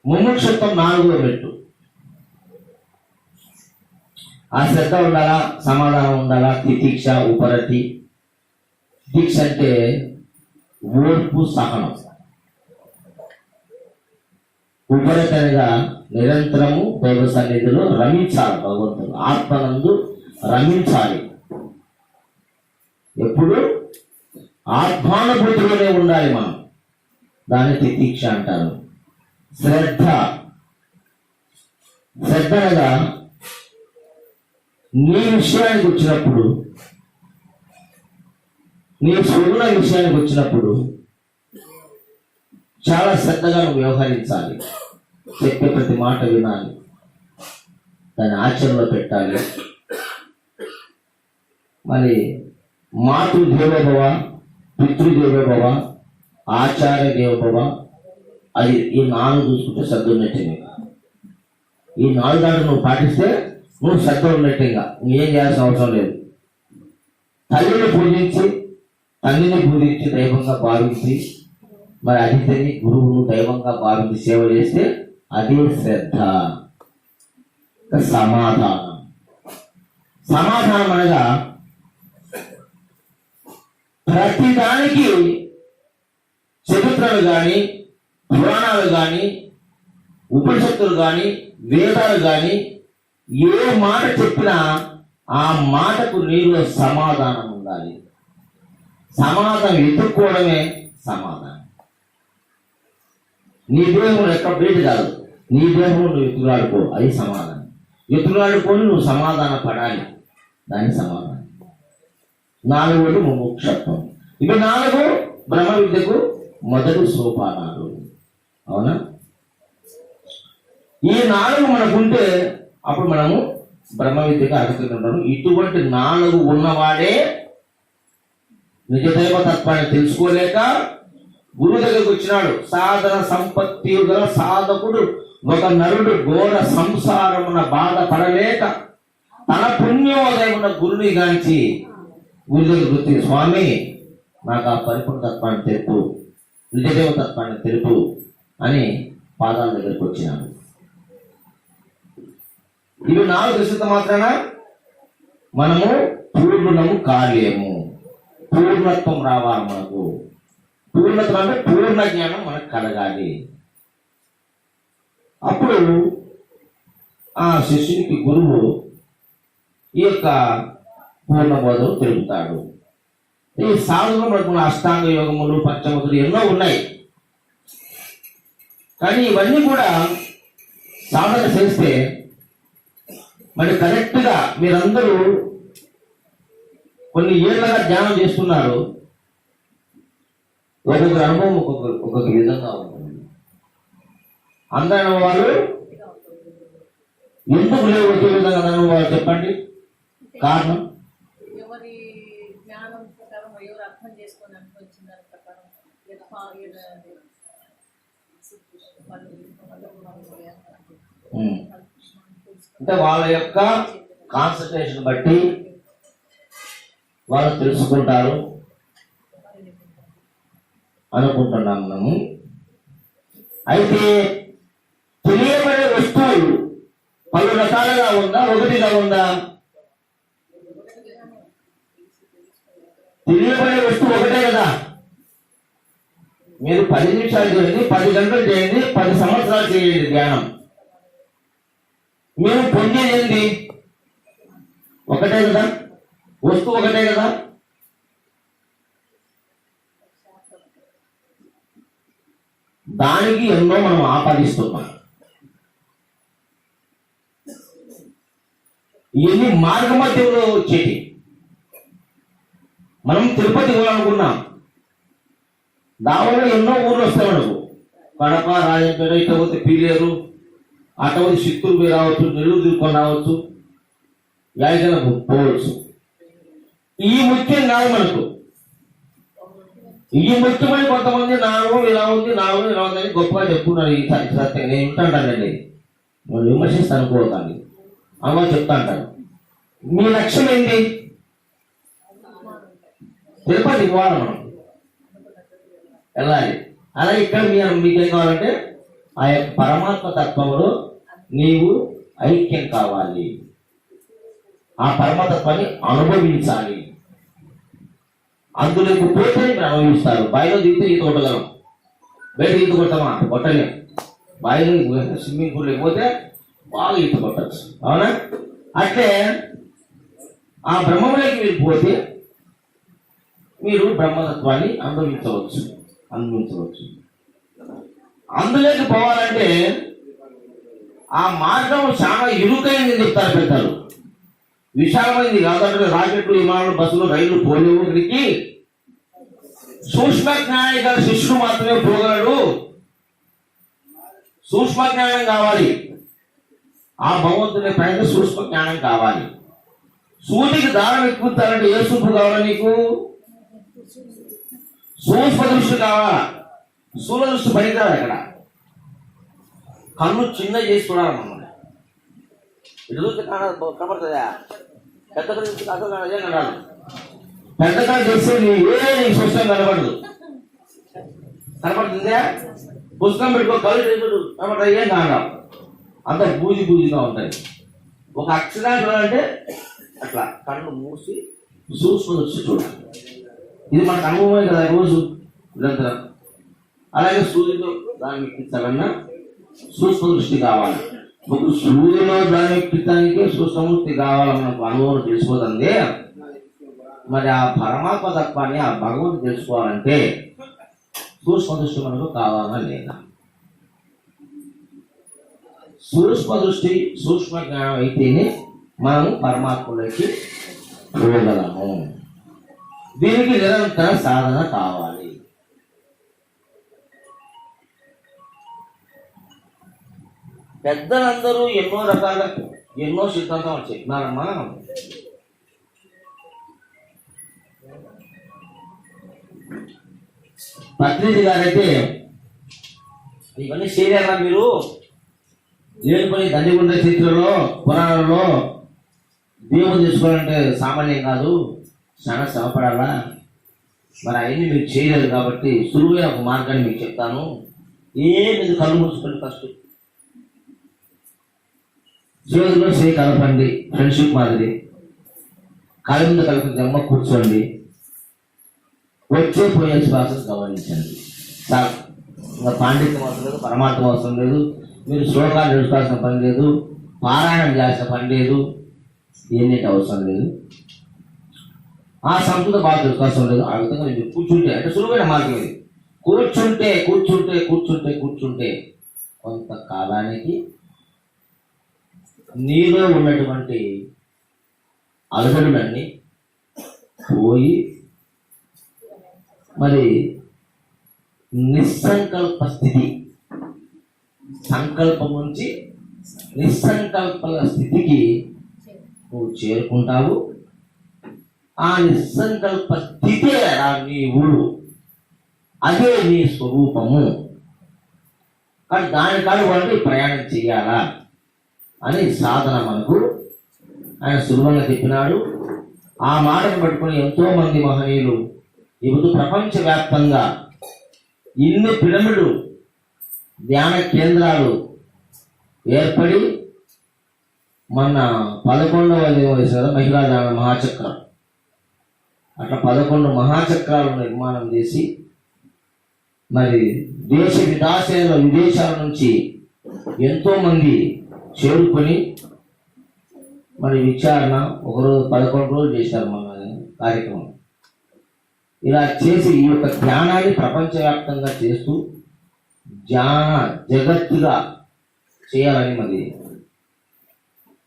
ముముక్షత్వం 4వ మెట్టు. ఆ శ్రద్ధ ఉండాలా, సమాధానం ఉండాలా, తితీక్ష, ఉపరతి. తితీక్ష అంటే ఓర్పు, సహనం. ఉపరతి అనగా నిరంతరము దైవ సన్నిధిలో రమించాలి. భగవంతుడు ఆత్మనందు రమించాలి. ఎప్పుడు ఆత్మానుభూతిలోనే ఉండాలి మనం. దాన్ని తితీక్ష అంటారు. శ్రద్ధ అనగా నీ విషయానికి వచ్చినప్పుడు, నీ స్వగుణ విషయానికి వచ్చినప్పుడు చాలా శ్రద్ధగా నువ్వు వ్యవహరించాలి. చెప్పే ప్రతి మాట వినాలి, దాన్ని ఆచరణలో పెట్టాలి. మరి మాతృదేవోభవ, పితృదేవోభవ, ఆచార్య దేవోభవ, అది ఈ 4 చూసుకుంటే శ్రద్ధ ఉన్నట్టే. ఈ 4 దాంట్లో నువ్వు పాటిస్తే నువ్వు శ్రద్ధ ఉన్నట్టుగా ఏం చేయాల్సిన అవసరం లేదు. తల్లిని పూజించి, తండ్రిని పూజించి దైవంగా భావించి, మరి అతిథిని, గురువును దైవంగా భావించి సేవ చేస్తే అదే శ్రద్ధ. సమాధానం. సమాధానం అనగా ప్రతిదానికి చరిత్రలు కానీ, పురాణాలు కానీ, ఉపనిషత్తులు కానీ, వేదాలు కానీ ఏ మాట చెప్పినా ఆ మాటకు నీలో సమాధానం ఉండాలి. సమాధానం ఎత్తుక్కోవడమే సమాధానం. నీ దేహం ఎక్కడ బయట కాదు, నీ దేహం నువ్వు ఎత్తులాడుకో, అది సమాధానం. ఎత్తులాడుకొని నువ్వు సమాధాన పడాలి, దాని సమాధానం. 4 ముముక్షత్వం. ఇవి 4 బ్రహ్మ విద్యకు మొదటి సోపానాలు. అవునా? ఈ 4 మనకుంటే అప్పుడు మనము బ్రహ్మ విద్యకు అర్హతలుంటాము. ఇటువంటి 4 ఉన్నవాడే నిజదైవ తత్వాన్ని తెలుసుకోలేక గురువు దగ్గరకు వచ్చినాడు. సాధన సంపత్తి గల సాధకుడు ఒక నరుడు ఘోర సంసారమున బాధపడలేక తన పుణ్యోదయమున గురుని గాంచి గురు దగ్గరకు వచ్చి, స్వామి నాకు ఆ పరిపూర్ణ తత్వాన్ని తెలుపు, నిజదేవ తత్వాన్ని తెలుపు అని పాదాల దగ్గరికి వచ్చినాడు. ఇవి 4 దృష్టితో మాత్రాన మనము పూర్ణము కాలేము. పూర్ణత్వం రావాలి మనకు. పూర్ణత్వం అంటే పూర్ణ జ్ఞానం మనకు కలగాలి. అప్పుడు ఆ శిష్యునికి గురువు ఈ యొక్క పూర్ణ బోధను తెలుపుతాడు. ఈ సాధనలో మనకు అష్టాంగ యోగములు, పంచములు ఎన్నో ఉన్నాయి. కానీ ఇవన్నీ కూడా సాధన చేస్తే మరి కరెక్ట్గా మీరందరూ కొన్ని ఏళ్ళగా ధ్యానం చేస్తున్నారు. ఒక్కొక్కరి అనుభవం ఒక్కొక్క విధంగా ఉంటుంది. అందరి వాళ్ళు ఎందుకు లేవు ఒకే విధంగా అనుభవాలు చెప్పండి. కారణం ఎవరి జ్ఞానం ప్రకారం ఎవరు అర్థం చేసుకొని అనుభవించిన దాని ప్రకారం అంటే వాళ్ళ యొక్క కాన్సన్ట్రేషన్ బట్టి వాళ్ళు తెలుసుకుంటారు అనుకుంటున్నాం మనము. అయితే తెలియబడే వస్తువు పలు రకాలుగా ఉందా, ఒకటిగా ఉందా? తెలియబడే వస్తువు ఒకటే కదా. మీరు 10 నిమిషాలు చేయండి, 10 గంటలు చేయండి, 10 సంవత్సరాలు చేయండి ధ్యానం. మేము పొందేది ఏంటి? ఒకటే కదా, వస్తువు ఒకటే కదా. దానికి ఎన్నో మనం ఆపాదిస్తున్నాం. ఇవన్నీ మార్గ మధ్యంలో వచ్చేటి. మనం తిరుపతి పోవాలనుకున్నాం, దావలో ఎన్నో ఊర్లు వస్తాయి మనకు. కడప, రాజంపేట, ఇట్లా పోతే పీలేరు, అట్లా పోతే చిత్తూరు పోయి రావచ్చు, నెల్లూరు తీసుకొని రావచ్చు, యాజనకు పోవచ్చు. ఈ ముఖ్యం కాదు మనకు. ఈ ముఖ్యమని కొంతమంది నాగం ఇలా ఉంది, నాగం ఇలా ఉందని గొప్పగా చెప్పుకున్నారు. ఈ సత్యం నేను వింటానండి, వాళ్ళు విమర్శిస్తాను అనుకోకండి, అమ్మ చెప్తా అంటాను. మీ లక్ష్యం ఏంటి? తిరుపతి పోవాలి మనం, వెళ్ళాలి. అలాగే ఇక్కడ మీకేం కావాలంటే ఆ యొక్క పరమాత్మ తత్వంలో నీవు ఐక్యం కావాలి, ఆ పరమతత్వాన్ని అనుభవించాలి. అందులోకి పోతే మీరు అనుభవిస్తారు. బాయిలో దిగితే ఈత కొట్టగలం, బయట ఈత కొట్టమా? కొట్టలేం. బాయిలో స్విమ్మింగ్ పూల్లోకి పోతే బాగా ఈత కొట్టచ్చు, అవునా? అట్లే ఆ బ్రహ్మంలోకి మీరు పోతే మీరు బ్రహ్మతత్వాన్ని అనుభవించవచ్చు. అందులోకి పోవాలంటే ఆ మార్గం చాలా ఇరుకైంది చెప్తారు పెద్దలు. విశాలమైంది కాదంటే రాకెట్లు, విమానాలు, బస్సులు, రైళ్లు పోలేవు. ఇక్కడికి సూక్ష్మ జ్ఞాని గల శిష్యుడు మాత్రమే పోగలడు. సూక్ష్మ జ్ఞానం కావాలి. ఆ భగవంతుని పైన సూక్ష్మ జ్ఞానం కావాలి. సూటికి దారం ఎక్కుతారంటే ఏ సూపు కావాలి నీకు? సూక్ష్మ దృష్టి కావాలా? స్థూల దృష్టి పనికిరాదు. అక్కడ కన్ను చిన్న చేసి చూడాలి మమ్మల్ని. ఇటు చూస్తే కనపడుతుందా? పెద్ద కళ్ళు కాదు, పెద్ద కళ్ళు చేస్తే నీకు పుస్తకం కనపడదు. కనపడుతుందా? పుస్తకం పెట్టుకో, కళ్ళు చేతుడు కనపడతా, ఏం కాదు. అంత బూజిగా ఉంటాయి. ఒక అక్షరాన్ని చూడాలంటే అట్లా కన్ను మూసి సూక్ష్మ దృష్టి చూడాలి. ఇది మనకు అనుభవమే కదా రోజు నిరంతరం. అలాగే సూర్యుడు దాన్ని ఎక్కించాలన్నా సూక్ష్మ దృష్టి కావాలి. ఒక సూర్యులో దాన్ని ఎక్కించడానికే సూక్ష్మ దృష్టి కావాలి. మనకు అనుభవం తెలుసుకోదండి. మరి ఆ పరమాత్మ తత్వాన్ని, ఆ భగవంతుడు తెలుసుకోవాలంటే సూక్ష్మ దృష్టి మనకు కావాలా లేదా? సూక్ష్మ దృష్టి, సూక్ష్మ జ్ఞానం అయితేనే మనం పరమాత్మలోకి పోగలము. దీనికి నిరంతర సాధన కావాలి. పెద్దలందరూ ఎన్నో రకాల ఎన్నో సిద్ధాంతాలు చెప్పినారమ్మా. పత్రిజీ గారైతే ఇవన్నీ చేయలేరా మీరు? లేనిపోయి దండిగుండ చరిత్రలో, పురాణంలో దేవుని తీసుకోవాలంటే సామాన్యం కాదు, చాలా శ్రమపడాలా. మరి అవన్నీ మీరు చేయలేదు కాబట్టి సులువైన ఒక మార్గాన్ని మీకు చెప్తాను. ఏమి కళ్ళు మూసుకొని ఫస్ట్ చేతుల్లో చేయి కలపండి, ఫ్రెండ్షిప్ మాదిరి. కాళ్ళ మీద కలిపి జమ్మ కూర్చోండి, వచ్చే పోయే శ్వాసను గమనించండి. చాలు. ఇంకా పాండిత్యం అవసరం లేదు, పరమార్థం అవసరం లేదు, మీరు శ్లోకాలు నేర్చుకోవాల్సిన పని లేదు, పారాయణం చేయాల్సిన పని లేదు, ఏమిటి అవసరం లేదు, ఆ సంస్కృత బాగా తెలుసుకోవాల్సిన లేదు. ఆ విధంగా మీరు కూర్చుంటే అంటే సులువైన మార్గం ఇది. కూర్చుంటే కూర్చుంటే కూర్చుంటే కూర్చుంటే కొంతకాలానికి నీలో ఉన్నటువంటి అలజడులన్నీ పోయి మరి నిస్సంకల్ప స్థితి, సంకల్పం నుంచి నిస్సంకల్ప స్థితికి నువ్వు చేరుకుంటావు. ఆ నిస్సంకల్ప స్థితే నీవు, అదే నీ స్వరూపము. కానీ దానికాడు వాళ్ళు ప్రయాణం చెయ్యాలా అని సాధన మనకు ఆయన సులభంగా చెప్పినాడు. ఆ మాటను పట్టుకుని ఎంతో మంది మహనీయులు ఇప్పుడు ప్రపంచవ్యాప్తంగా ఇన్ని పిరమిడ్ ధ్యాన కేంద్రాలు ఏర్పడి మొన్న 11వ వయసు కదా మహిళా ధ్యాన మహాచక్రం, అట్లా 11 మహాచక్రాలు నిర్మాణం చేసి మరి దేశ విదేశాల నుంచి ఎంతో మంది చేరుకొని మరి విచారణ ఒకరోజు 11 రోజులు చేశారు మన కార్యక్రమం. ఇలా చేసి ఈ యొక్క ధ్యానాన్ని ప్రపంచవ్యాప్తంగా చేస్తూ ధ్యాన జగత్తుగా చేయాలని మరి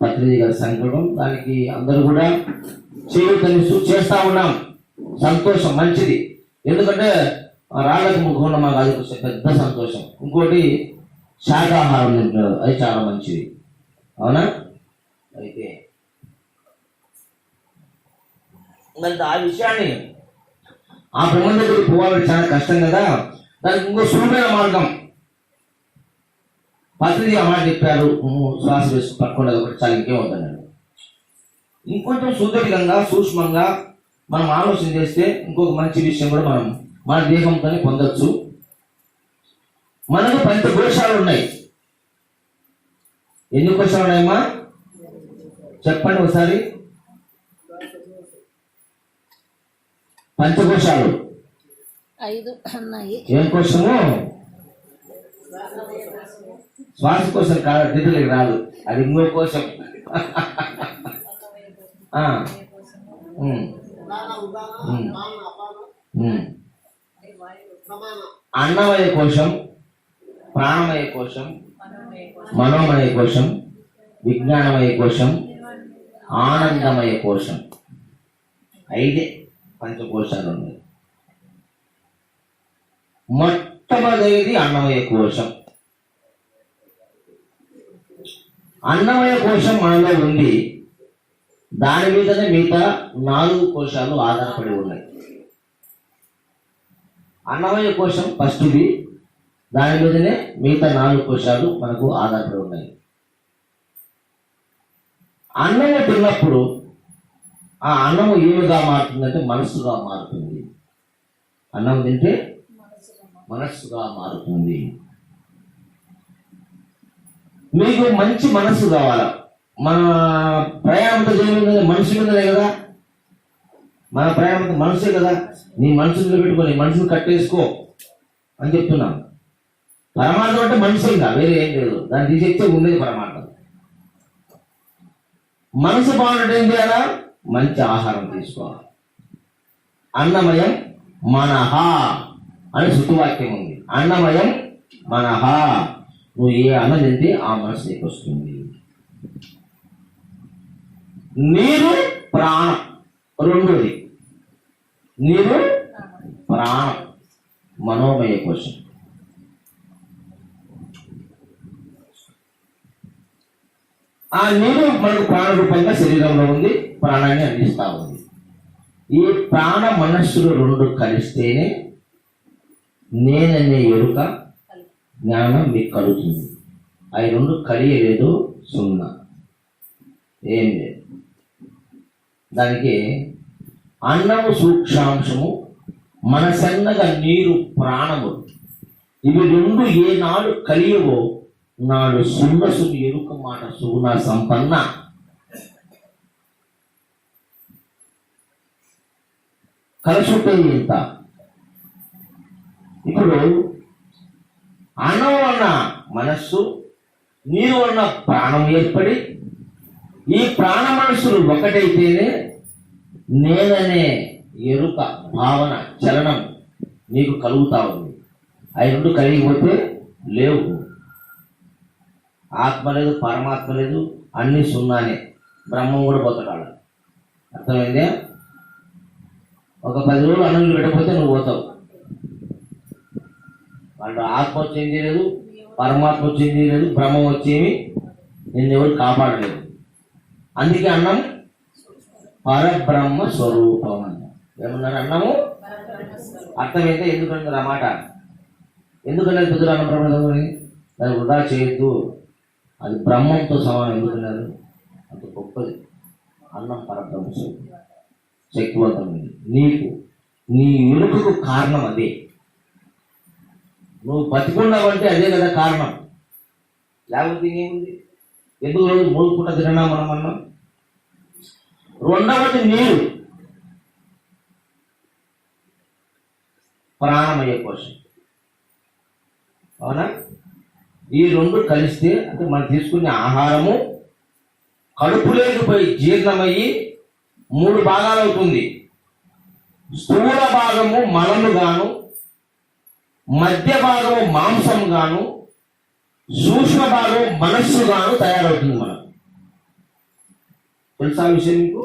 పత్రిజీ గారి సంకల్పం. దానికి అందరూ కూడా చేయూతనిస్తూ చేస్తా ఉన్నాం. సంతోషం, మంచిది. ఎందుకంటే రాళ్ళకు ముఖంలో మాకు అది పెద్ద సంతోషం. ఇంకోటి శాకాహారం తింటారు, అది చాలా మంచిది. అవునా? అయితే మరి ఆ విషయాన్ని ఆ బ్రహ్మం దగ్గరికి పోవాలంటే చాలా కష్టం కదా. దానికి ఇంకో సులభమైన మార్గం పత్రిజీ ఆ మాట చెప్పారు, శ్వాస వేసి పట్టుకోండి, ఒకటి చాలా ఇంకేం అవుతానండి. ఇంకొంచెం సుదీర్ఘంగా సూక్ష్మంగా మనం ఆలోచన చేస్తే ఇంకొక మంచి విషయం కూడా మనం మన దేహంతోనే పొందొచ్చు. మనకు 5 కోశాలు ఉన్నాయి. ఎన్ని కోశాలు ఉన్నాయమ్మా చెప్పండి ఒకసారి. 5 కోశాలు. 5 ఉన్నాయి. ఏం కోశము? శ్వాసకోశం కాదు, నిధులకి రాదు, అది ఇంకో కోశం. అన్నమయ కోశం, ప్రాణమయ కోశం, మనోమయ కోశం, విజ్ఞానమయ కోశం, ఆనందమయ కోశం. 5 పంచకోశాలు ఉన్నాయి. మొట్టమొదటిది అన్నమయ కోశం. అన్నమయ కోశం మనలో ఉంది. దాని మీదనే మిగతా 4 కోశాలు ఆధారపడి ఉన్నాయి. అన్నమయ కోశం ఫస్ట్ది, దాని మీదనే మిగతా 4 కోశాలు మనకు ఆధారపడి ఉన్నాయి. అన్నము తిన్నప్పుడు ఆ అన్నము ఏమిగా మారుతుందంటే మనస్సుగా మారుతుంది. అన్నం తింటే మనస్సుగా మారుతుంది. మీకు మంచి మనస్సు కావాలా? మన ప్రయాణంతో జరిగింది మనిషి మీదనే కదా. మన ప్రయాణంతో మనసే కదా. నీ మనసులో పెట్టుకొని మనసును కట్టేసుకో అని చెప్తున్నాం. పరమార్థం అంటే మనసు, ఇంకా వేరే ఏం లేదు. దాన్ని తీసేస్తే ఉండేది పరమార్థం. మనసు బాగుంటే ఏం చేయాలా? మంచి ఆహారం తీసుకోవాలి. అన్నమయం మనహ అని శృతివాక్యం ఉంది. అన్నమయం మనహ. నువ్వు ఏ అన్నం తింటే ఆ మనసు నీకు వస్తుంది. నీరు ప్రాణం. రెండోది నీరు ప్రాణం, మనోమయ కోశం. ఆ నీరు మనకు ప్రాణ రూపంగా శరీరంలో ఉంది, ప్రాణాన్ని అందిస్తా ఉంది. ఈ ప్రాణ మనస్సులు 2 కలిస్తేనే నేననే ఎరుక జ్ఞానం మీకు కలుగుతుంది. అవి 2 కలియలేదు, 0, ఏం లేదు. దానికి అన్నము సూక్ష్మాంశము, మనసన్నగా నీరు ప్రాణము. ఇవి 2 ఏనాడు కలియవో నాడు సున్నసుని ఎరుక మాట సుగుణ సంపన్న. కలిసి ఉంటే ఇంత. ఇప్పుడు అన్నం వలన మనస్సు, నీరు వలన ప్రాణం ఏర్పడి ఈ ప్రాణ మనస్సులు ఒకటైతేనే నేననే ఎరుక, భావన, చలనం నీకు కలుగుతా ఉంది. అవి రెండు కలిగిపోతే లేవు. ఆత్మ లేదు, పరమాత్మ లేదు, అన్ని సున్నానే. బ్రహ్మం కూడా బతకాలి. అర్థమైందే? ఒక 10 రోజులు అన్నం పెట్టకపోతే నువ్వు పోతావు. వాళ్ళు ఆత్మ వచ్చేది లేదు, పరమాత్మ వచ్చేది లేదు, బ్రహ్మం వచ్చేమి నిన్ను ఎవరు కాపాడలేదు. అందుకే అన్నం పరబ్రహ్మ స్వరూపం అన్న. ఏమన్నారు? అన్నము అర్థమైతే ఎందుకన్నారు ఆ మాట? ఎందుకన్నారు పెద్దలు అన్నం బ్రహ్మ దాన్ని వృధా చేయొద్దు, అది బ్రహ్మంతో సమానం. ఎందుకన్నారు? అంత గొప్పది అన్నం. పరబ్రహ్మ స్వరూపం, శక్తివంతమైంది. నీకు నీ ఎరుకకు కారణం అదే. నువ్వు బతికున్నావంటే అదే కదా కారణం. లేకపోతే ఏముంది? ఎందుకు రోజు 3 పూట తినడా మనం అన్నం? రెండవది నీరు, ప్రాణమయ్యే కోశం. అవునా? ఈ రెండు కలిస్తే అంటే మనం తీసుకునే ఆహారము కడుపులోకి పోయి జీర్ణమయ్యి 3 భాగాలు అవుతుంది. స్థూల భాగము మలము గాను, మధ్య భాగము మాంసం గాను, సూక్ష్మ భాగం మనస్సు గాను తయారవుతుంది. మనం తెలుసా విషయం మీకు?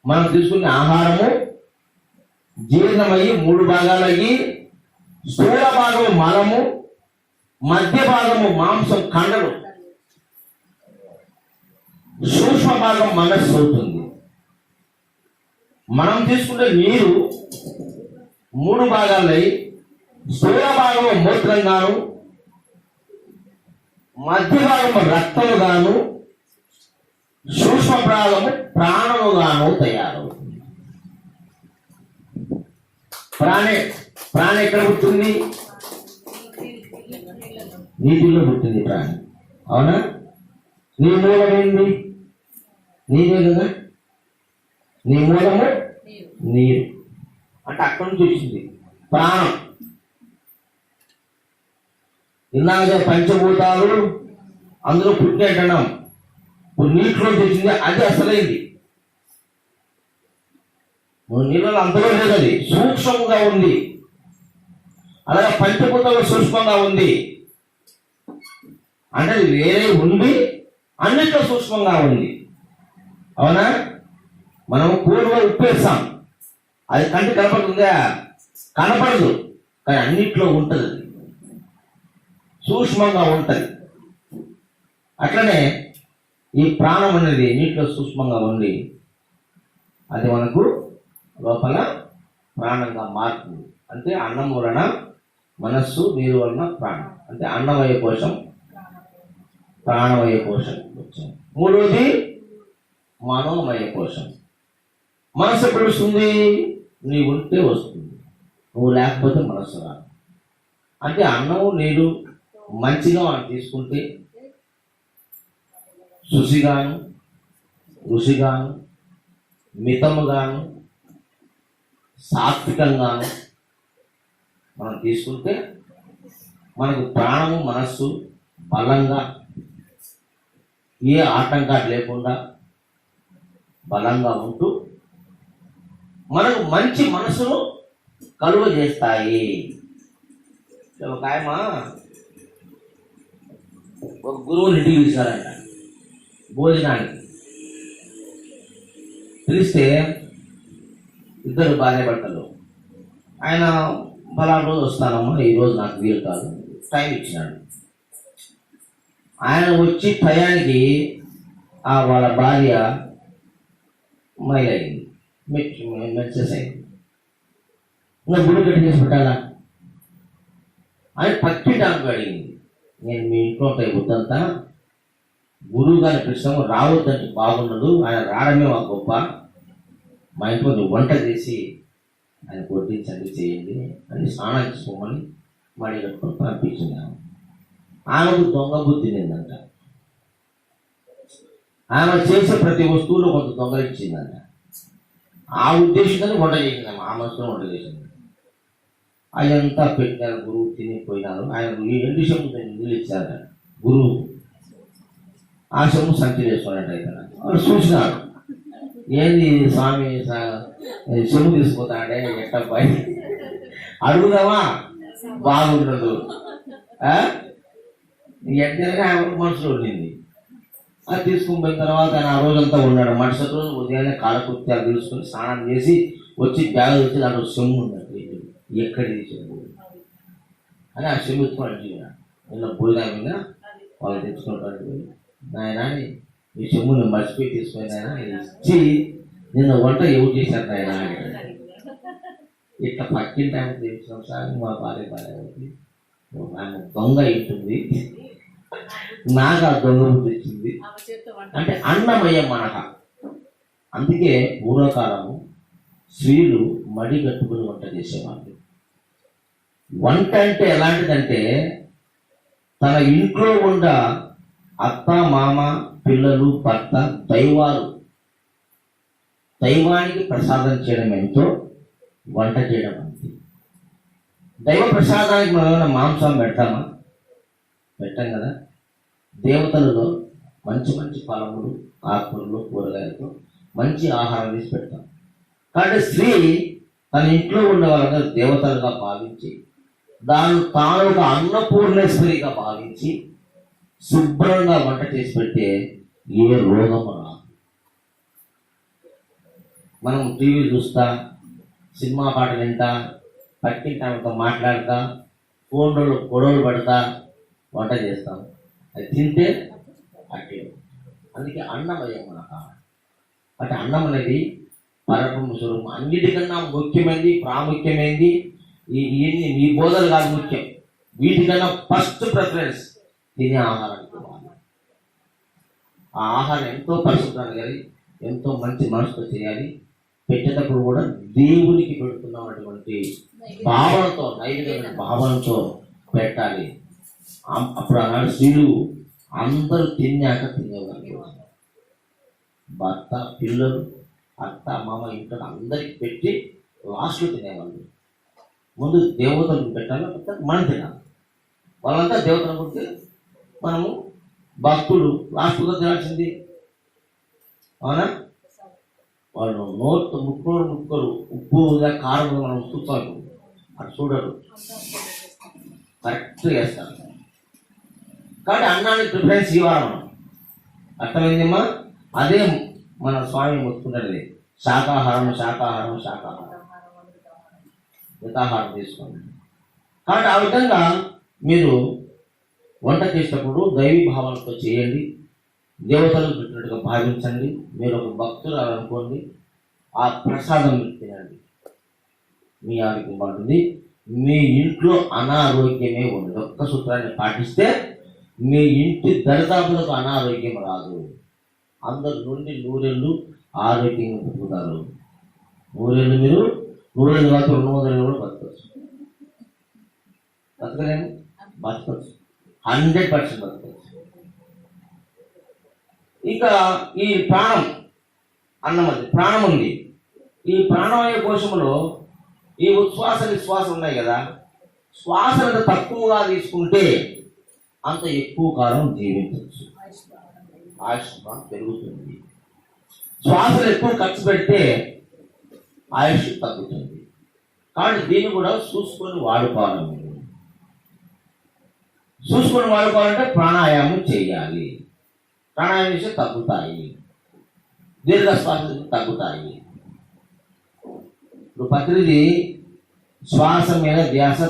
మనం తీసుకునే ఆహారము జీర్ణమయ్యి 3 భాగాలయ్యి స్థూల భాగము మలము, మధ్య భాగము మాంసం కండలు, సూక్ష్మ భాగం మనస్సు అవుతుంది. మనం తీసుకునే నీరు 3 భాగాలై స్థూల భాగము మూత్రం గాను, మధ్య భాగము రక్తము గాను, సూక్ష్మ భాగము ప్రాణము గాను తయారవుతుంది. ప్రాణి ఎక్కడ పుట్టింది? నీటిలో పుట్టింది ప్రాణి. అవునా? నీ మూలమైంది నీరే కదా. నీ మూలము నీరు అంటే అక్కడి నుంచి వచ్చింది ప్రాణం. ఇలాగే పంచభూతాలు అందులో పుట్టినట్టడం. ఇప్పుడు నీటిలో తెచ్చింది, అది అసలైంది. నీళ్ళలో అంతలో లేదు, అది సూక్ష్మంగా ఉంది. అలాగే పంచభూతాలు సూక్ష్మంగా ఉంది అంటే అది వేరే ఉంది, అన్నిట్లో సూక్ష్మంగా ఉంది. అవునా? మనం కూరలో ఉప్పేస్తాం, అది కంటి కనపడుతుందా? కనపడదు, కానీ అన్నిట్లో ఉంటుంది, సూక్ష్మంగా ఉంటుంది. అట్లనే ఈ ప్రాణం అనేది నీటిలో సూక్ష్మంగా ఉండి అది మనకు లోపల ప్రాణంగా మారుతుంది. అంటే అన్నం వలన మనస్సు, నీరు వలన ప్రాణం. అంటే అన్నమయ కోశం, ప్రాణమయ కోశం వచ్చాం. మూడోది మనోమయ కోశం. మనసు ఎప్పుడు వస్తుంది? నీవు ఉంటే వస్తుంది, నువ్వు లేకపోతే మనస్సు రాదు. అంటే అన్నము నీరు మంచిగా మనం తీసుకుంటే శుచిగాను, రుచిగాను, మితముగాను, సాత్వికంగాను మనం తీసుకుంటే మనకు ప్రాణము, మనస్సు బలంగా, ఏ ఆటంకాలు లేకుండా బలంగా ఉంటూ మనకు మంచి మనసును కలుగ చేస్తాయి. ఒక ఆయమ ఒక గురువుని ఇంటికి పిలిచారంట భోజనానికి. పిలిస్తే ఇద్దరు భార్యాభర్తలు. ఆయన ఫలానా రోజు వస్తానమ్మా, ఈరోజు నాకు వీలు కాదు, టైం ఇచ్చినాడు. ఆయన వచ్చి టయానికి వాళ్ళ భార్య మైలైంది, మెచ్చేస్ అయింది. ఇంకా గుడి కట్టి చేసి పెట్టాలా ఆయన పక్కింటానికి అడిగింది. నేను మీ ఇంట్లో ఉంటాయి వద్దంతా, గురువు గారి కృష్ణ రావద్దంటే బాగుండదు, ఆయన రావడమే మాకు గొప్ప, మా ఇంట్లో నువ్వు వంట చేసి ఆయన కొట్టించండి, చేయండి అని స్నానం చేసుకోమని మడి కట్టుకొని పంపించింది. ఆమెకు దొంగ బుద్ధి నిందంట. ఆమె చేసే ప్రతి వస్తువులో కొంత దొంగలించిందంట. ఆ ఉద్దేశంతో వంట చేసింది, ఆ మనసులో వంట చేసింది. అదంతా పెట్టినారు, గురువు తినిపోయినారు. ఆయన ఈ 2 చెంబులు నీళ్ళు ఇచ్చారట గురువు. ఆ చెంబు సంచి వేసుకున్నట్టు అయితే వాడు చూసినాడు, ఏంది స్వామి చెంబు తీసుకుపోతాడే ఎట్టబ్బాయి, అడుగుదామా బాగుండదు ఎట్లనే ఆయన మనసులో ఉండింది. అది తీసుకుని పోయిన తర్వాత ఆయన ఆ రోజంతా ఉన్నాడు. మరుసటి రోజు ఉదయాన్నే కాలకృత్యాలు తీసుకుని స్నానం చేసి వచ్చి బ్యాగ్ వచ్చి దాంట్లో చెంబు ఉన్నట్టు ఎక్కడిది చెంబు అని ఆ చెంబు ఎత్తుకొని అడిగినా, నిన్న భోజనం మీద వాళ్ళు తెచ్చుకుంటాడు. నాయన ఈ చెంబు నేను మర్చిపోయి తీసుకున్నాయన ఇచ్చి నిన్న వంట ఎవరు చేశారు నాయన అని. ఇట్లా పక్కిన టైం తెచ్చినాం సార్, మా భార్య ఆమె దొంగ ఇంటుంది, నాకు ఆ దొంగ బుద్ధి వచ్చింది అంటే అన్నమయ్య మనక. అందుకే పూర్వకాలము స్త్రీలు మడి కట్టుకుని వంట చేసేవాళ్ళు. వంట అంటే ఎలాంటిదంటే తన ఇంట్లో ఉన్న అత్త మామ పిల్లలు భర్త దైవానికి ప్రసాదం చేయడం ఎంతో వంట చేయడం అంతే. దైవ ప్రసాదానికి మనం ఏమైనా మాంసం పెడతామా? పెట్టాం కదా. దేవతలలో మంచి మంచి ఫలములు ఆకుకూరలు కూరగాయలతో మంచి ఆహారం తీసి పెడతాం. కాబట్టి స్త్రీ తన ఇంట్లో ఉన్న వాళ్ళందరూ దేవతలుగా భావించి తాను ఒక అన్నపూర్ణేశ్వరిగా భావించి శుభ్రంగా వంట చేసి పెడితే ఏ రోగము రాదు. మనం టీవీ చూస్తా, సినిమా పాటలు వింటా, పక్కింటాతో మాట్లాడతా, ఫోన్లలో గొడవలు పడతా వంట చేస్తాం. అది తింటే అట్టే. అందుకే అన్నమయ్య మనక. అంటే అన్నం అనేది పరబ్రహ్మ స్వరూపం. అన్నిటికన్నా ముఖ్యమైనది, ప్రాముఖ్యమైనది ఇవన్నీ మీ బోధలు కాదు ముఖ్యం. వీటికన్నా ఫస్ట్ ప్రిఫరెన్స్ తినే ఆహారానికి ఇవ్వాలి. ఆ ఆహారం ఎంతో పరిశుభ్రంగా కానీ ఎంతో మంచి మనసుతో చేయాలి. పెట్టేటప్పుడు కూడా దేవునికి పెడుతున్నటువంటి భావనతో, నైవేద్యమైన భావనతో పెట్టాలి. అప్పుడు ఆనాడు స్త్రీలు అందరూ తిన్నాక తినేవాళ్ళు. భర్త పిల్లలు అత్త మామ ఇంట్లో అందరికి పెట్టి లాస్ట్లో తినేవాళ్ళు. ముందు దేవతలకు పెట్టాలి, మనం తినాలి. వాళ్ళంతా దేవతలు అనుకుంటే మనము భక్తులు లాస్ట్గా తినాల్సింది. అవునా? వాళ్ళు నోటు ముక్కరు ఉప్పు కారం మనం చూస్తాము, అటు చూడరు, కరెక్ట్గా వేస్తారు. కాబట్టి అన్నానికి ప్రిఫరెన్స్ ఇవ్వాలి మనం. అర్థమైందమ్మా? అదే మన స్వామి మొత్తుకున్నది, శాకాహారం శాకాహారం శాకాహారం, మితాహారం తీసుకోండి. కాబట్టి ఆ విధంగా మీరు వంట చేసేటప్పుడు దైవీ భావనతో చేయండి. దేవతలకు పెట్టినట్టుగా భావించండి. మీరు ఒక భక్తులు అనుకోండి, ఆ ప్రసాదం మీరు తినండి, మీ ఆరోగ్యం బాగుంటుంది. మీ ఇంట్లో అనారోగ్యమే ఉండదు. ఒక్క సూత్రాన్ని పాటిస్తే మీ ఇంటి దరిదాపులకు అనారోగ్యం రాదు. అందరు నుండి 100 ఏళ్ళు ఆరోగ్యంగా బతుకుతారు. 100 ఏళ్ళు మీరు 100 ఏళ్ళు కాదు 200 ఏళ్ళు కూడా బతకచ్చు. బతకలేము, బతకచ్చు, 100% బతకచ్చు. ఇక ఈ ప్రాణం అన్నం, అది ప్రాణం ఉంది. ఈ ప్రాణమయ కోశంలో ఈ ఉచ్ఛ్వాస నిశ్వాసం ఉన్నాయి కదా. శ్వాసను తక్కువగా తీసుకుంటే అంత ఎక్కువ కాలం జీవించవచ్చు, ఆయుష్మాన్ పెరుగుతుంది. శ్వాసలు ఎక్కువ ఖర్చు పెడితే ఆయుష్ తగ్గుతుంది. కాబట్టి దీన్ని కూడా చూసుకొని వాడుకోవాలి. మీరు చూసుకొని వాడుకోవాలంటే ప్రాణాయామం చేయాలి. ప్రాణాయామం చేస్తే తగ్గుతాయి, దీర్ఘ శ్వాసలు తగ్గుతాయి. ఇప్పుడు పత్రిజీ శ్వాస మీద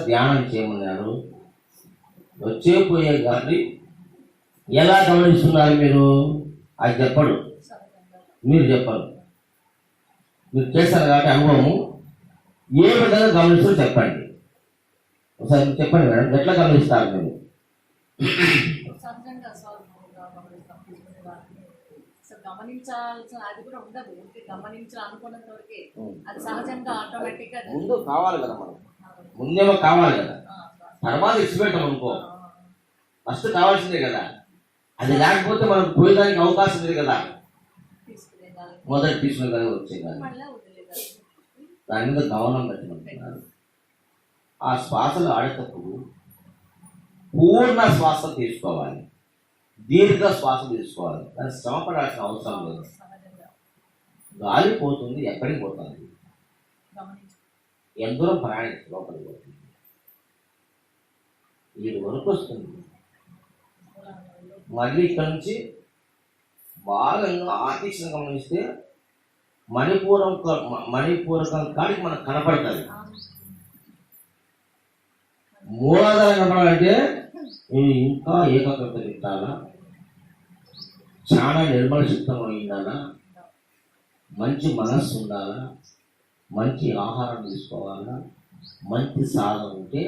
ధ్యానం చేయమన్నారు. వచ్చే పోయే గాలి ఎలా గమనిస్తున్నారు మీరు? అది చెప్పడు, మీరు చెప్పరు. మీరు చేస్తారు కాబట్టి అనుభవము ఏ విధంగా గమనిస్తారో చెప్పండి. ఒకసారి చెప్పండి మేడం, ఎట్లా గమనిస్తారు మీరు? గమనించాల్సిన అది కూడా ఉండదు, గమనించాలనుకున్నంత వరకే అది సహజంగా ఆటోమేటిక్ గా ముందు కావాలి కదా, మనం ముందేమో కావాలి కదా, తర్వాత ఇచ్చిపెట్టాం అనుకో. ఫస్ట్ కావాల్సిందే కదా. అది లేకపోతే మనం పోయేదానికి అవకాశం లేదు కదా. మొదటి తీసుకునే కదా వచ్చే కదా. దాని మీద గమనం పెట్టమంటున్నారు. ఆ శ్వాసలు ఆడేటప్పుడు పూర్ణ శ్వాస తీసుకోవాలి, దీర్ఘ శ్వాస తీసుకోవాలి. దాన్ని శ్రమ పడాల్సిన అవసరం లేదు. సహజంగా గాలి పోతుంది, ఎక్కడికి పోతుంది, గమనించు. ఎందరో ప్రయాణించి లోపలికి పోతుంది, ఈ వరకు వస్తుంది. మళ్ళీ ఇక్కడ నుంచి బాగా ఆర్టిక్షన్ గమనిస్తే మణిపూరకం కాడికి మనకు కనపడుతుంది. మూలాధారం కనపడాలంటే నేను ఇంకా ఏకాగ్రత పెట్టాలా, చాలా నిర్మల చిత్తంగా ఉండాలా, మంచి మనస్సు ఉండాలా, మంచి ఆహారం తీసుకోవాలా, మంచి సాధన ఉంటే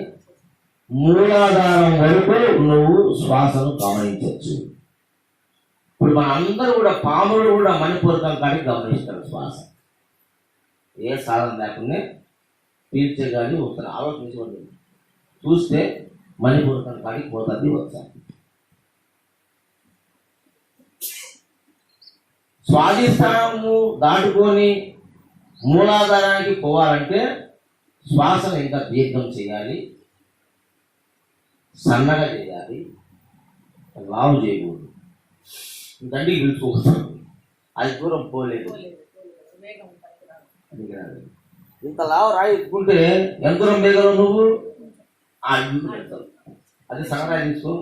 మూలాధారం వరకు నువ్వు శ్వాసను గమనించవచ్చు. ఇప్పుడు మన అందరూ కూడా పాములు కూడా మణిపూరకం కాడికి గమనిస్తారు శ్వాస. ఏ సాధన లేకుండా పీల్చే కానీ ఒకసారి ఆలోచించుకోండి, చూస్తే మణిపూరకం కాడికి పోతుంది. వచ్చాను స్వాధిష్టానము దాటుకొని మూలాధారానికి పోవాలంటే శ్వాసను ఇంకా దీర్ఘం చేయాలి, సన్నగా చేయాలి, లావు చేయకూడదు. దండికి పిలుచుకోవచ్చు, అది దూరం పోలేదు. ఇంత లావు రాయి ఎత్తుకుంటే ఎంత దూరం వేగలవు నువ్వు? ఆ ఇల్లు పెడతావు. అది సన్నరాయి తీసుకో,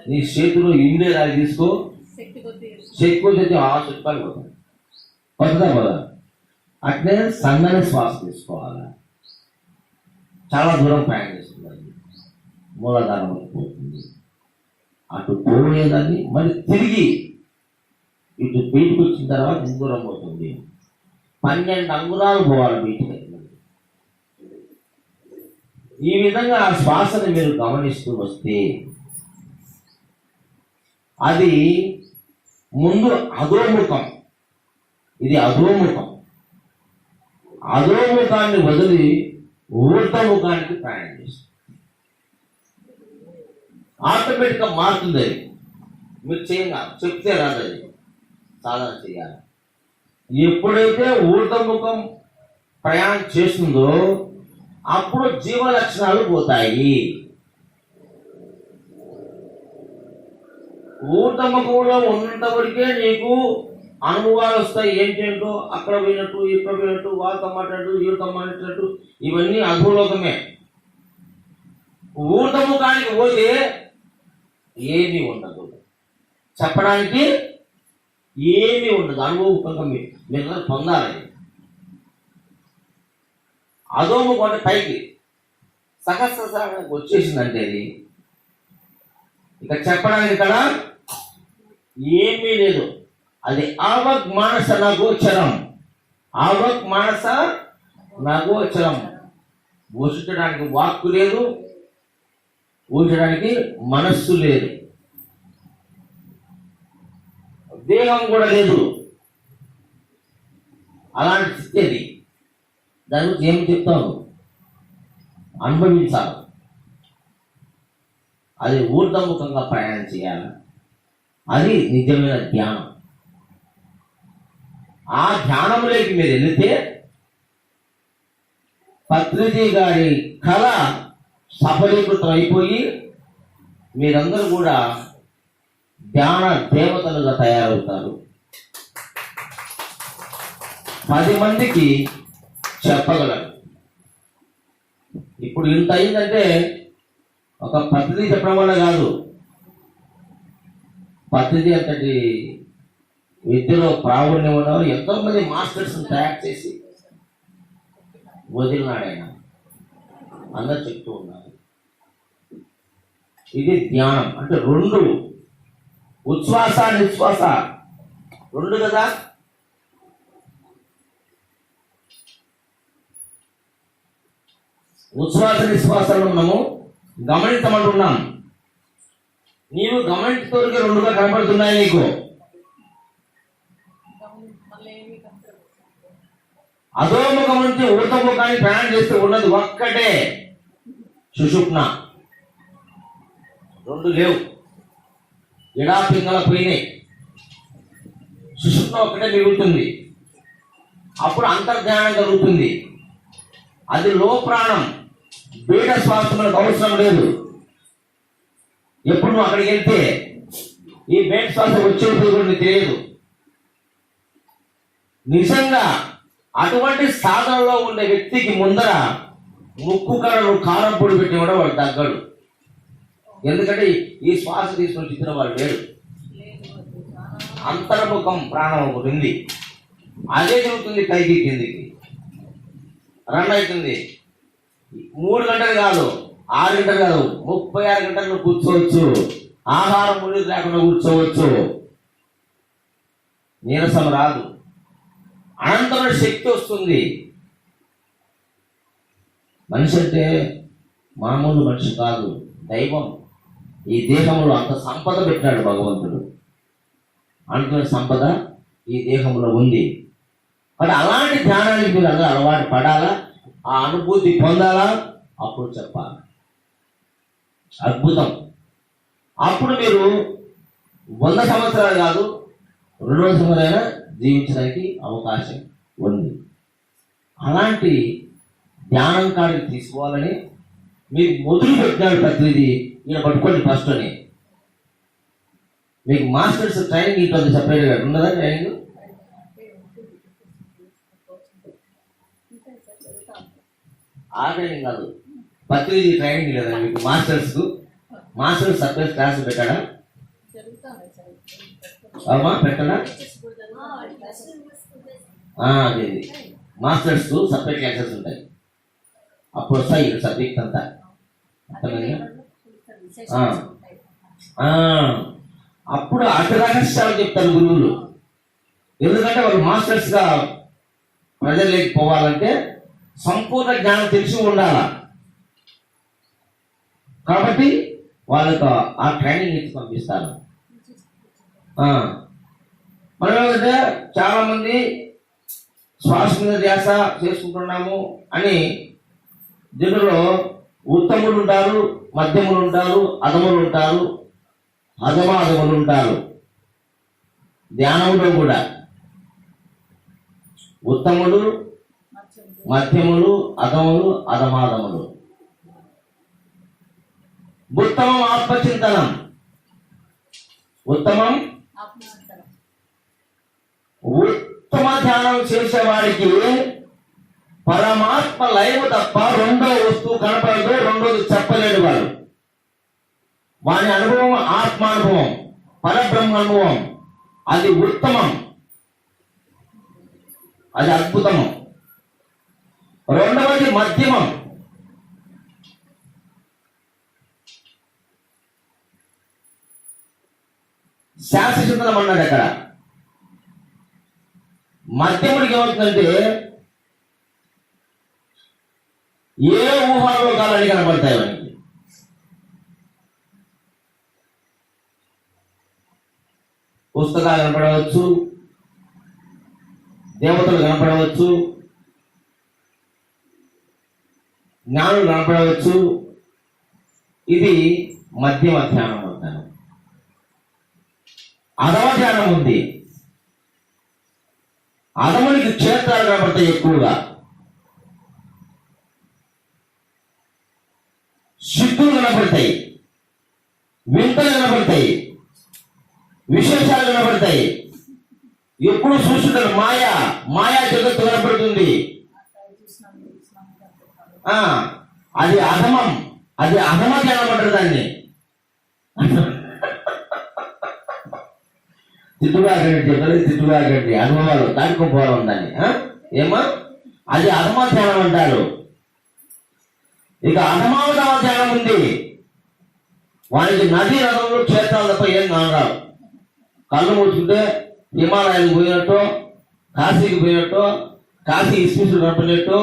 నీ చేతిలో ఇండే రాయి తీసుకో, శక్తి కొద్ది 6 చుట్టాలు పోతాయి. కొత్తదా కదా? అట్లే సన్నని శ్వాస తీసుకోవాలి. చాలా దూరం ప్రయాణం చేస్తుంది, మూలాధారం పోతుంది. అటు పోయేదాన్ని మరి తిరిగి ఇటు బయటకు వచ్చిన తర్వాత ఎంత దూరం పోతుంది? 12 అంగుళాలు పోవాలి బయటికి. ఈ విధంగా ఆ శ్వాసను మీరు గమనిస్తూ వస్తే అది ముందు అధోముఖం, ఇది అధోముఖం. అధోముఖాన్ని వదిలి ఊర్ధముఖానికి ప్రయాణం చేస్తుంది. ఆటోమేటిక్గా మారుతుంది. అది మీరు చేయాలి, చెప్తే రాదు, అది సాధన చేయాలి. ఎప్పుడైతే ఊర్ధముఖం ప్రయాణం చేస్తుందో అప్పుడు జీవ లక్షణాలు పోతాయి. ఊర్ధముఖంలో ఉన్నంత వరకే నీకు అనుభవాలు వస్తాయి. ఏంటేంటో అక్కడ పోయినట్టు, ఇక్కడ పోయినట్టు, వాళ్ళతో మాట్లాడు, వీళ్ళతో మాట్లాడు, ఇవన్నీ అధోలోకమే. ఊర్ధముఖానికి పోతే ఏమీ ఉండదు, చెప్పడానికి ఏమీ ఉండదు. అనుభవముఖంగా మీరు పొందాలి. అధోముఖం అంటే పైకి సహస్రానికి వచ్చేసిందంటే అది ఇక చెప్పడానికి ఇక్కడ ఏమీ లేదు. అది ఆవగ్ మానస నగోచరం, ఆవగ్ మానస నగోచరం. ఊహించడానికి వాక్కు లేదు, ఊహించడానికి మనస్సు లేదు, దేహం కూడా లేదు. అలాంటి స్థితి అది. దాని గురించి ఏమి చెప్తాను, అనుభవించాలి. అది ఊర్ధముఖంగా ప్రయాణం చేయాలి. అది నిజమైన ధ్యానం. ఆ ధ్యానంలోకి మీరు వెళితే పత్రిజీ గారి కళ సఫలీకృతం అయిపోయి మీరందరూ కూడా ధ్యాన దేవతలుగా తయారవుతారు. 10 మందికి చెప్పగలరు. ఇప్పుడు ఇంత అయిందంటే ఒక పద్ధతి చెప్పడం వల్ల కాదు. పద్ధతి అంతటి విద్యలో ప్రావీణ్యం ఉన్నవారు ఎంతో మంది మాస్టర్స్ తయారు చేసి వదిలినాడు ఆయన. అందరు చెప్తూ ఉన్నారు. ఇది ధ్యానం అంటే 2 ఉచ్ఛ్వాస నిశ్వాస 2 కదా. ఉచ్ఛ్వాస నిశ్వాసాలను మనము గమనించమంటున్నాం. నీవు గమనించే 2గా కనపడుతున్నాయి నీకు. అధోముఖం నుంచి ఊర్ధముఖాన్ని ప్రయాణం చేస్తూ ఉన్నది ఒక్కటే సుషుప్న. 2 లేవు, ఎడా పింగళ పోయినాయి. సుషుప్న ఒక్కటే మిగులుతుంది. అప్పుడు అంతర్ధ్యానం కలుగుతుంది. అది లో ప్రాణం, బీట శ్వాస మనకు అవసరం లేదు. ఎప్పుడు నువ్వు అక్కడికి వెళ్తే ఈ బీట శ్వాస వచ్చేది కూడా నీకు తెలియదు. నిజంగా అటువంటి సాధనలో ఉండే వ్యక్తికి ముందర ముక్కు కళను కారం పొడి పెట్టి కూడా వాడు తగ్గడు. ఎందుకంటే ఈ శ్వాస తీసుకొని చిత్రం వాడు లేడు. అంతర్ముఖం ప్రాణం ఒకటి ఉంది, అదే జరుగుతుంది పైకి కిందికి రన్ అవుతుంది. 3 గంటలు కాదు, 6 గంటలు కాదు, 36 గంటలు కూర్చోవచ్చు. ఆహారం ముడి లేకుండా కూర్చోవచ్చు. నీరసం రాదు, అనంతమైన శక్తి వస్తుంది. మనిషి అంటే మామూలు మనిషి కాదు, దైవం. ఈ దేహంలో అంత సంపద పెట్టినాడు భగవంతుడు. అంటున్న సంపద ఈ దేహంలో ఉంది. మరి అలాంటి ధ్యానానికి మీరు అందరూ అలవాటు పడాలా, ఆ అనుభూతి పొందాలా, అప్పుడు చెప్పాలి. అద్భుతం. అప్పుడు మీరు 100 సంవత్సరాలు కాదు, 200 సంవత్సరాలైనా జీవించడానికి అవకాశం ఉంది. అలాంటి ధ్యానం కాడికి తీసుకోవాలని మీకు మొదలు పెట్టినాడు ప్రతినిధి. ఈయన పట్టుకోండి ఫస్ట్ అని. మీకు మాస్టర్స్ ట్రైనింగ్ ఇటువంటి సపరేట్గా ఉన్నదా? ట్రైనింగ్ ఆ ట్రైనింగ్ కాదు, ప్రతినిధి ట్రైనింగ్ లేదా మీకు? మాస్టర్స్ సపరేట్ క్లాస్ పెట్టాడా? అవునా, పెట్టడా? అదే మాస్టర్స్ సపరేట్ క్లాసెస్ ఉంటాయి. అప్పుడు వస్తాయి సబ్జెక్ట్ అంతా. అప్పుడు అటు రహస్యాలు చెప్తారు గురువులు. ఎందుకంటే వాళ్ళు మాస్టర్స్ గా ప్రజల్లోకి పోవాలంటే సంపూర్ణ జ్ఞానం తెలిసి ఉండాల. కాబట్టి వాళ్ళకు ఆ ట్రైనింగ్ ఇచ్చి పంపిస్తారు. మనం ఏంటంటే చాలా మంది శ్వాస మీద ధ్యాస చేసుకుంటున్నాము అని జనులు ఉత్తములు ఉంటారు, మధ్యములు ఉంటారు, అధములు ఉంటారు, అధమాధములు ఉంటారు. ధ్యానంలో కూడా ఉత్తములు, మధ్యములు, అధములు, అధమాధములు. ఉత్తమం ఆత్మచింతనం. ఉత్తమం ఉత్తమ ధ్యానం చేసేవాడికి పరమాత్మ లైవ్ తప్ప రెండో వస్తువు కనపడదు, రెండోది చెప్పలేడు వాడు. వాని అనుభవం ఆత్మానుభవం, పరబ్రహ్మ అనుభవం. అది ఉత్తమం, అది అద్భుతము. రెండవది మధ్యమం. శాస్త్రచింతనం అన్నాడు అక్కడ. మధ్యముడికి ఏమవుతుందంటే ఏ ఊహాలోకాలని కనబడతాయి వానికి. పుస్తకాలు కనపడవచ్చు, దేవతలు కనపడవచ్చు, జ్ఞానులు కనపడవచ్చు. ఇది మధ్యమ ధ్యానం అంటాను. అధమ ధ్యానం ఉంది. అధమునికి క్షేత్రాలు కనపడతాయి ఎక్కువగా, సిద్ధులు కనపడతాయి, వింతలు కనపడతాయి, విశేషాలు కనపడతాయి. ఎప్పుడు చూస్తుంటారు మాయా జగత్తు కనపడుతుంది. అది అధమం, అది అధమ ధ్యానం అంటారు దాన్ని. తిట్టుగాకండి అనుభవాలు దాటుకోపోవడం దాన్ని. ఏమా అది అధమ ధ్యానం అంటారు. ఇక అధమావధమ ధ్యానం ఉంది. వానికి నదీ నదులు క్షేత్రాలు తప్ప ఏం కానరావు. కళ్ళు మూసుకుంటే హిమాలయాలకు పోయినట్టు, కాశీకి పోయినట్టు, కాశీ ఇస్మిసులు కనపడినట్టు,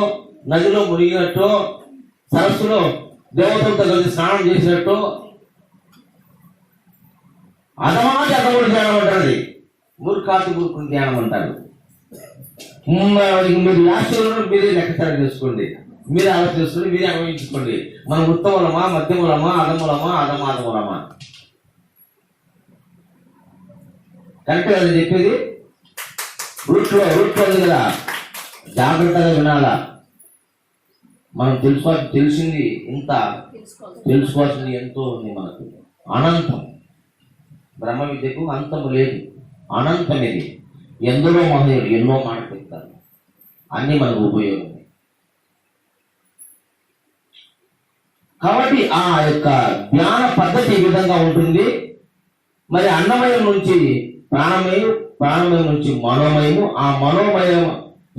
నదిలో మునిగినట్టు, సరస్సులో దేవతలతో కలిసి స్నానం చేసినట్టు. అధమాది అధముడు ధ్యానం అంటారు. మూర్ఖాతి మూర్ఖుని ధ్యానం అంటారు. మీరు లాస్ట్ మీరే లెక్కచారం చేసుకోండి, మీరే ఆలోచన చేసుకోండి, మీరే అనుభవించుకోండి. మనం ఉత్తములమా, మధ్యములమా, అధములమా, అధమాధములమా? కరెక్ట్ కదా చెప్పేది? రూట్లో ఉంది కదా, జాగ్రత్తగా వినాలా. మనం తెలిసింది ఇంత, తెలుసుకోవాలి. తెలుసుకోవాల్సింది ఎంతో ఉంది మనకు. అనంతం. బ్రహ్మ విద్యకు అంతము లేదు, అనంతం ఇది. ఎందరో మహనీయులు ఎన్నో మాటలు చెప్తారు, అన్నీ మనకు ఉపయోగం. కాబట్టి ఆ యొక్క ధ్యాన పద్ధతి ఈ విధంగా ఉంటుంది. మరి అన్నమయం నుంచి ప్రాణమయం, ప్రాణమయం నుంచి మనోమయము, ఆ మనోమయ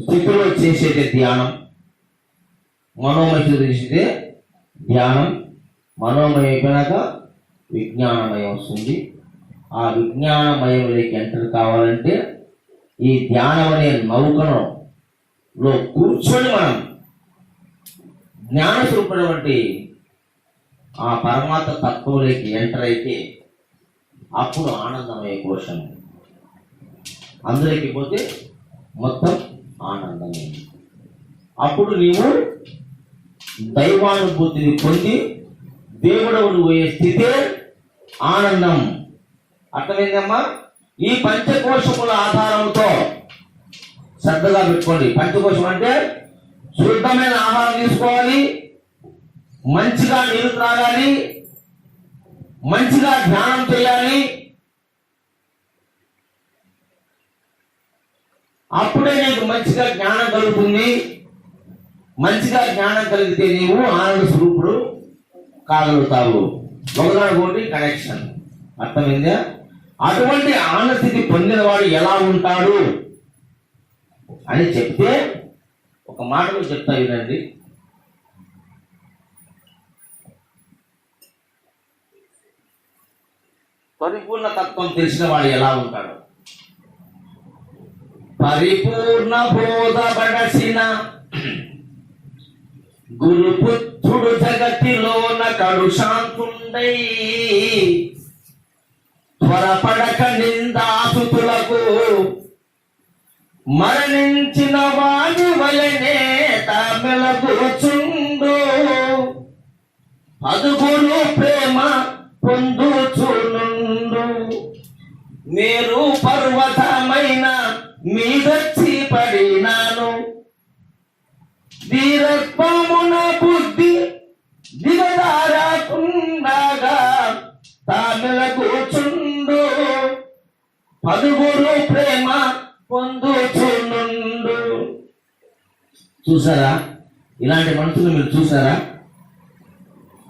స్థితిలో చేసేదే ధ్యానం. మనోమయ స్థితిలో చేసేదే ధ్యానం. మనోమయం అయిపోయినాక విజ్ఞానమయం వస్తుంది. ఆ విజ్ఞానమయంలోకి ఎంటర్ కావాలంటే ఈ ధ్యానం అనే నౌకలో కూర్చొని మనం జ్ఞానస్వరూపమైనటువంటి ఆ పరమాత్మ తత్వంలోకి ఎంటర్ అయితే అప్పుడు ఆనందమయ కోశం. అందులోకి పోతే మొత్తం ఆనందమే. అప్పుడు నీవు దైవానుభూతిని పొంది దేవుడవుడు పోయే స్థితే ఆనందం. అర్థమైందమ్మా? ఈ పంచకోశముల ఆధారంతో శ్రద్ధగా పెట్టుకోండి. పంచకోశం అంటే శుద్ధమైన ఆహారం తీసుకోవాలి, మంచిగా నీరు త్రాగాలి, మంచిగా ధ్యానం చేయాలి. అప్పుడే నీకు మంచిగా జ్ఞానం కలుగుతుంది. మంచిగా జ్ఞానం కలిగితే నీవు ఆనంద స్వరూపుడు కాగలుగుతావు. ఒకటి కనెక్షన్. అర్థమైందా? అటువంటి ఆనంద స్థితి పొందిన వాడు ఎలా ఉంటాడు అని చెప్తే ఒక మాటలో చెప్తా వినండి. పరిపూర్ణ తత్వం తెలిసిన వాడు ఎలా ఉంటాడు? పరిపూర్ణ బోధపడసిన గురుపుత్రుడు జగతిలోన కడు శాంతుండై త్వరపడక నిందాసుతులకు మరణించిన వాడి వలనే తమిళగుచుండు అదుగురు ప్రేమ పొందుచునుండు. మీరు పర్వతమైన మీదొచ్చి పడినాను, వీరత్వమున బుద్ధి దిగదారకుండగా తామిల కూర్చుండు పదుగురు ప్రేమ పొందుచునుండు. చూసారా? ఇలాంటి మనుషులు మీరు చూసారా?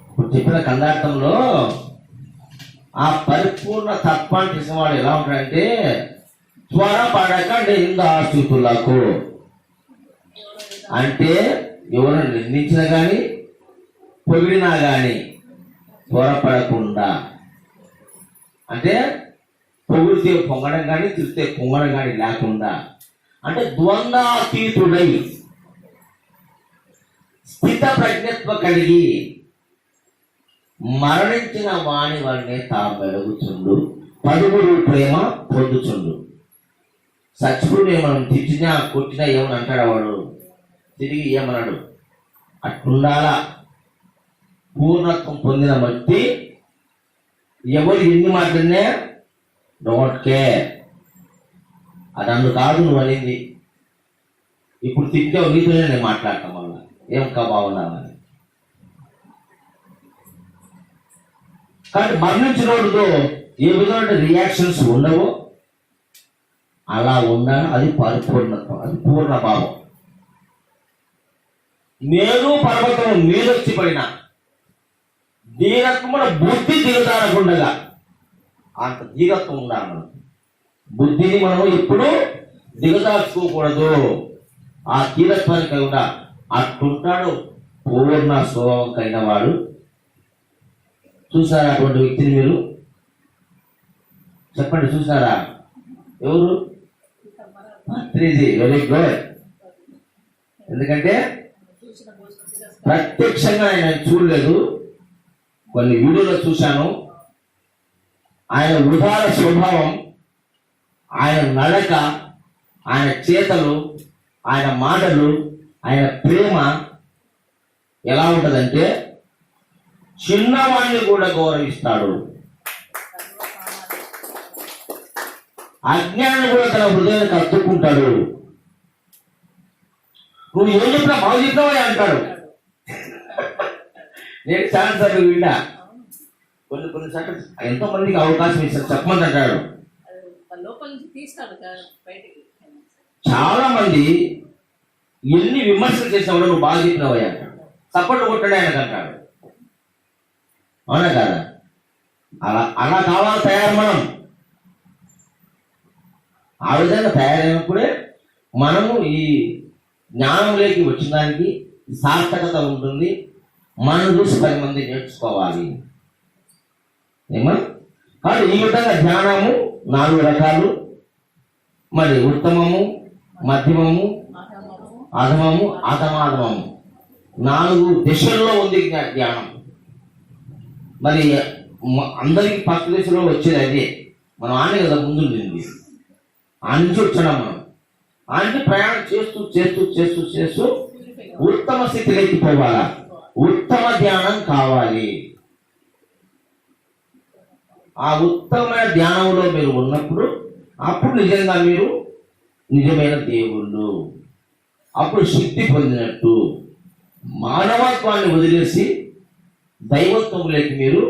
ఇప్పుడు చెప్పిన కందార్థంలో ఆ పరిపూర్ణ తత్వాన్ని తెలిసిన వాడు ఎలా ఉంటాడంటే త్వరపడక నిందాస్తుతులకు, అంటే ఎవరు నిందించినా కానీ పొగిడినా కానీ త్వరపడకుండా, అంటే పొగిడితే పొంగడం కానీ తిరిగితే పొంగడం కానీ లేకుండా, అంటే ద్వంద్వాతీతుడై స్థిత ప్రజ్ఞత్వ కలిగి మరణించిన వాణి వాడిని తాము వెలుగుచుండు పదుగురు ప్రేమ పొందుచుండు. సచ్చిపుడు మనం తిట్టినా కొట్టినా ఏమని అంటాడు వాడు? తిరిగి ఏమన్నాడు? అట్లుండాలా. పూర్ణత్వం పొందిన బట్టి ఎవరు ఎన్ని మాట్లాడినా డోంట్ కేర్. అది అందు కాదు నువ్వు అనేది. ఇప్పుడు తిట్టే నీతోనే నేను మాట్లాడటం వల్ల ఏం బాగున్నామని. కాబట్టి మరణించిన వాడితో ఏ విధమైన రియాక్షన్స్ ఉండవో అలా ఉండాలి. అది పరిపూర్ణత్వం, అది పూర్ణ భావం. నేను పర్వతం మీదొచ్చి పడిన ధీరత్వం బుద్ధి దిగజారకుండగా అంత ధీరత్వం ఉండాలి. మనం బుద్ధిని మనం ఎప్పుడు దిగజార్చుకోకూడదు. ఆ ధీరత్వానికి కూడా అట్టుంటాడు పూర్ణ స్వభావం కలిగిన వాడు. చూసారా అటువంటి వ్యక్తిని మీరు? చెప్పండి, చూసారా? ఎవరు? Very good. ఎందుకంటే ప్రత్యక్షంగా ఆయన చూడలేదు, కొన్ని వీడియోలో చూశాను. ఆయన ఉదార స్వభావం, ఆయన నడక, ఆయన చేతలు, ఆయన మాటలు, ఆయన ప్రేమ ఎలా ఉంటదంటే చిన్నవాడిని కూడా గౌరవిస్తాడు. అజ్ఞానాన్ని కూడా తన హృదయానికి అత్తుకుంటాడు. నువ్వు ఏం చెప్పినా బాగా చెప్పినావా అంటాడు. నేను చాలా సార్లు విన్నా, అవును. కొన్ని సార్లు ఎంతో మందికి అవకాశం ఇస్తారు చెప్పమని అంటాడు. అది లోపల నుంచి తీస్తాడు కదా బయటికి. చాలా మంది ఎన్ని విమర్శలు చేసినా కూడా నువ్వు బాగా చెప్పినావయ్యా అంటాడు, సపోర్ట్ కొట్టాడు ఆయనకు అంటాడు. అవునా కదా? అలా కావాలి తయారు మనం. ఆ విధంగా తయారైనప్పుడే మనము ఈ జ్ఞానంలోకి వచ్చిన దానికి సార్థకత ఉంటుంది. మనం చూసి 10 మంది నేర్చుకోవాలి ఏమా. కాబట్టి ఈ విధంగా ధ్యానము 4 రకాలు. మరి ఉత్తమము, మధ్యమము, అధమము, అధమాధమము 4 దిశల్లో ఉంది ధ్యానం. మరి అందరికి ఫస్ట్ దిశలో వచ్చేది అదే. మనం ఆనే కదా ముందు ఉంది, ఆ నుంచి వచ్చాం మనం. అంటే ప్రయాణం చేస్తూ చేస్తూ చేస్తూ చేస్తూ ఉత్తమ స్థితిలోకి పోవాలా, ఉత్తమ ధ్యానం కావాలి. ఆ ఉత్తమమైన ధ్యానంలో మీరు ఉన్నప్పుడు అప్పుడు నిజంగా మీరు నిజమైన దేవుళ్ళు, అప్పుడు శక్తి పొందినట్టు, మానవత్వాన్ని వదిలేసి దైవత్వంలోకి మీరు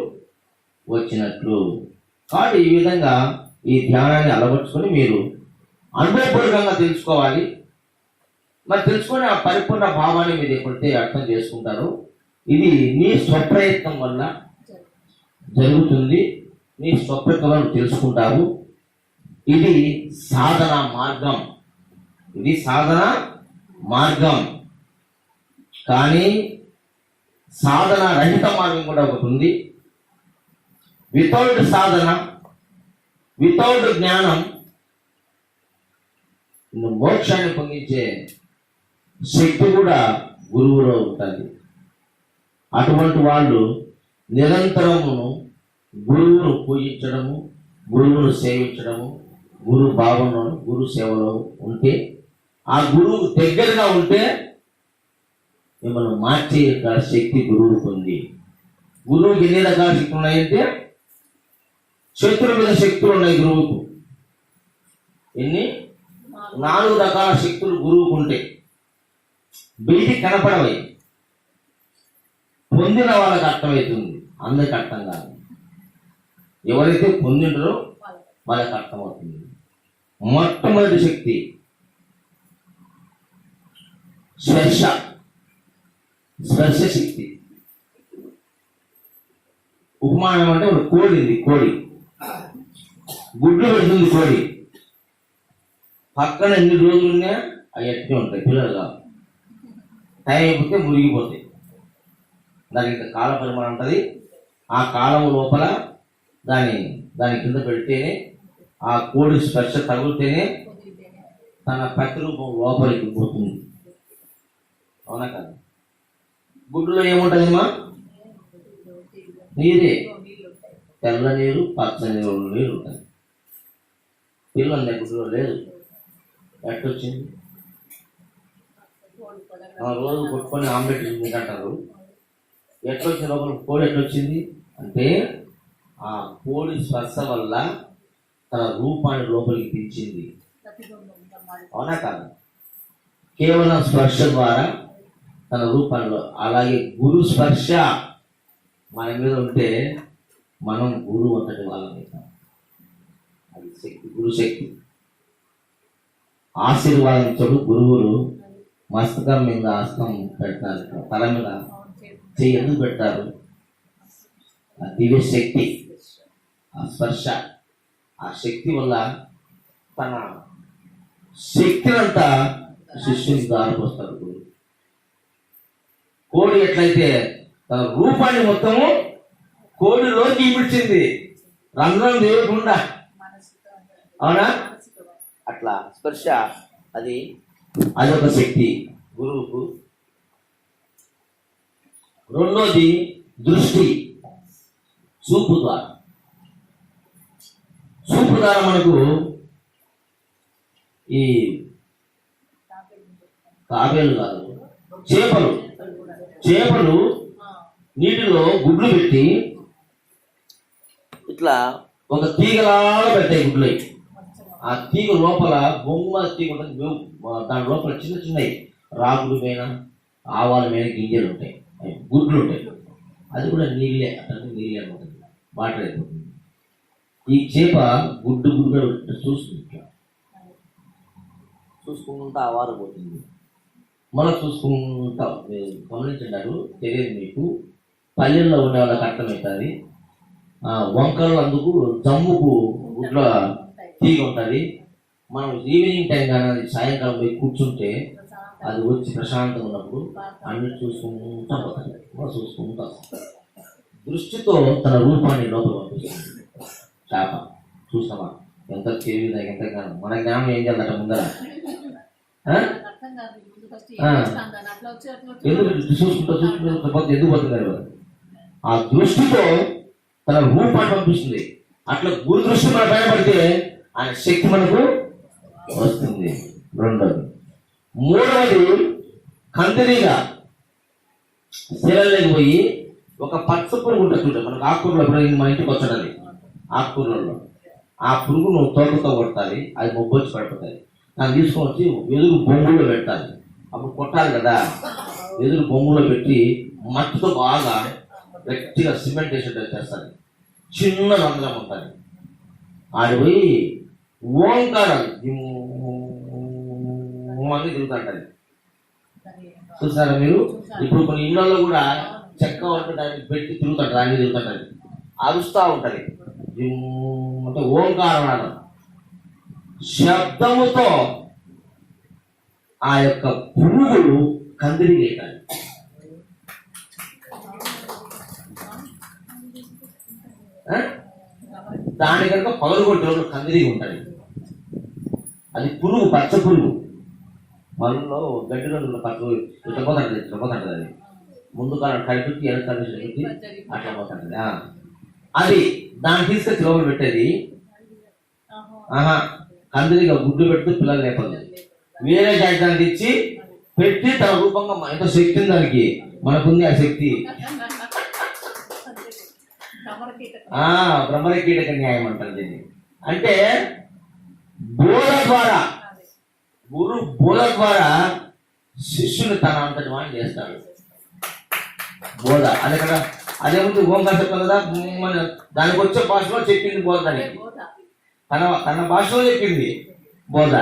వచ్చినట్లు. కాబట్టి ఈ విధంగా ఈ ధ్యానాన్ని అలవర్చుకొని మీరు అనుభవపూర్వకంగా తెలుసుకోవాలి. మరి తెలుసుకొని ఆ పరిపూర్ణ భావాన్ని మీరు ఎప్పుడైతే అర్థం చేసుకుంటారో ఇది నీ స్వప్రయత్నం వల్ల జరుగుతుంది. నీ స్వప్రయత్నం తెలుసుకుంటావు. ఇది సాధన మార్గం, ఇది సాధన మార్గం. కానీ సాధన రహిత మార్గం కూడా ఒకటి ఉంది. వితౌట్ సాధన, వితౌట్ జ్ఞానం మోక్షాన్ని పొందించే శక్తి కూడా గురువులో ఉంటుంది. అటువంటి వాళ్ళు నిరంతరమును గురువును పూజించడము, గురువును సేవించడము, గురు భావనలో గురు సేవలో ఉంటే, ఆ గురువు దగ్గరగా ఉంటే మిమ్మల్ని మార్చే శక్తి గురువుకు ఉంది. గురువుకి ఎన్ని రకాల శక్తులు ఉన్నాయంటే శత్రుల మీద శక్తులు ఉన్నాయి గురువుకు. ఎన్ని? 4 రకాల శక్తులు గురువుకు ఉంటాయి. బయటికి కనపడవై, పొందిన వాళ్ళకి అర్థమవుతుంది, అందరికి అర్థం కాదు. ఎవరైతే పొందింటారో వాళ్ళకి అర్థమవుతుంది. మొట్టమొదటి శక్తి స్పర్శ, స్పర్శ శక్తి. ఉపమానం అంటే ఒక కోడి ఉంది, కోడి గుడ్లు పెడుతుంది. కోడి పక్కన ఎన్ని రోజులు ఉన్నా అవి ఎట్టే ఉంటాయి, పిల్లలు కావు. టైం అయిపోతే మురిగిపోతాయి. దానికి ఇంత కాల పరిమాణం ఉంటుంది. ఆ కాలం లోపల దాని కింద పెడితేనే, ఆ కోడి స్పర్శ తగిలితేనే తన ప్రతిరూపం లోపలికి పోతుంది. అవునా కదా? గుడ్డులో ఏముంటుందమ్మా? నీరే, తెల్ల నీరు, పచ్చని నీరు ఉంటుంది. పిల్లలు గుడ్డులో లేదు. ఎట్టొచ్చింది? రోజు కొట్టుకొని ఆమ్లెట్ తింటారు. ఎట్లొచ్చింది లోపల కోడి? ఎట్లొచ్చింది అంటే ఆ కోడి స్పర్శ వల్ల తన రూపాన్ని లోపలికి తెచ్చింది. అవునా కాదు? కేవలం స్పర్శ ద్వారా తన రూపంలో. అలాగే గురు స్పర్శ మన మీద ఉంటే మనం గురువు అంతటి వాళ్ళం అవుతాం. అది శక్తి, గురు శక్తి. ఆశీర్వాదించడు గురువులు మస్తకం మీద హస్తం పెడతారు, తల మీద చెయ్యి ఎందుకు పెట్టారు? ఆ దివ్య శక్తి, ఆ స్పర్శ, ఆ శక్తి వల్ల తన శక్తినంతా శిష్యునికి దారిపోస్తాడు గురువు. కోడి ఎట్లయితే తన రూపాన్ని మొత్తము కోడిలో తీపిచ్చింది, రంధ్రం లేకుండా. అవునా? అట్లా స్పర్శ అదొక శక్తి గురువుకు. రెండోది దృష్టి, చూపు ద్వారా. చూపు ద్వారా మనకు ఈ తాబేలు కాదు, చేపలు నీటిలో గుడ్లు పెట్టి ఇట్లా ఒక తీగలాగా పెట్టాయి గుడ్లు. ఆ తీగ లోపల బొమ్మ తీగ ఉంటుంది, దాని లోపల చిన్న చిన్నవి రాగులు మీద, ఆవాల మీద గింజలు ఉంటాయి, గుడ్లు ఉంటాయి. అది కూడా నీళ్ళే, అట్లా నీళ్ళే ఉంటుంది, వాటర్ అయిపోతుంది. ఈ చేప గుడ్డు చూసుకుంటా వారిపోతుంది. మనం చూసుకుంటా. మీరు గమనించున్నారు, తెలియదు మీకు, పల్లెల్లో ఉండే వాళ్ళకి అర్థమవుతుంది. వంకలు అందుకు జమ్ముకు గుడ్ల తీగ ఉంటుంది. మనం ఈవినింగ్ టైం కానీ సాయంకాలం పోయి కూర్చుంటే అది వచ్చి ప్రశాంతంగా ఉన్నప్పుడు అన్ని చూసుకుంటా పోతుంది. చూసుకుంటా దృష్టితో తన రూపాన్ని లోపల పంపిస్తుంది చేప. చూసామా ఎంత తెలివిదా, ఎంత జ్ఞానం. మన జ్ఞానం ఏం చేయాలట ముందర, ఎందుకు చూసుకుంటా ఎందుకు పోతున్నారు? ఆ దృష్టితో తన రూపాన్ని పంపిస్తుంది. అట్లా గురు దృష్టి మన భయపడితే ఆయన శక్తి మనకు వస్తుంది. రెండోది. మూడవది, కందిరీగా శిలలోకి పోయి ఒక పచ్చ పురుగు ఉంటుంది చూడండి. మనకు ఆకుకూరలో మన ఇంటికి వచ్చాడది, ఆకుకూరలలో ఆ పురుగు నువ్వు తోకతో కొట్టాలి, అది మొబ్బొచ్చి పడిపోతుంది. దాన్ని తీసుకొని వచ్చి ఎదురు బొంగులో పెట్టాలి. అప్పుడు కొట్టాలి కదా, ఎదురు బొంగులో పెట్టి మట్టితో బాగా గట్టిగా సిమెంట్ వేసేటట్టు చేస్తారు. చిన్న రంధ్రం ఉంటుంది. ఆడిపోయి ఓంకారాలు అని తిరుగుతుంటది. చూసారా మీరు? ఇప్పుడు కొన్ని ఇళ్లలో కూడా చెక్క ఉంటే దాన్ని పెట్టి తిరుగుతుంటారు, దాన్ని తిరుగుతుంటది, అరుస్తూ ఉంటది. అంటే ఓంకారం అనం శబ్దముతో ఆ యొక్క పురుగులు కందిరి లేకాలి. దాని కనుక పగలగొట్టే కందిరి ఉంటుంది. అది పురుగు, పచ్చ పురుగు. మనలో గడ్డిలో పచ్చ ఇట్లా అది ముందు కాలం కలిపి వెనక పెట్టి అట్లా పోతుంటది. అది దాన్ని తీసుకొచ్చి లోపల పెట్టేది. కందిరిగా గుడ్డు పెడుతూ పిల్లలు లేకపోతే వేరే జాతి దాన్ని తెచ్చి పెట్టి తన రూపంగా ఎంత శక్తి ఉంది దానికి, మనకుంది ఆ శక్తి. బ్రహ్మకీటక న్యాయం అంటారు దీన్ని. అంటే బోధ ద్వారా, గురు బోధ ద్వారా శిష్యుని తన అంతటి వాడిని చేస్తాడు. బోధ అది కదా, అదేముంది ఓంకార చెప్తాం కదా, మన దానికి వచ్చే భాషలో చెప్పింది బోధ. దానికి తన భాషలో చెప్పింది బోధ.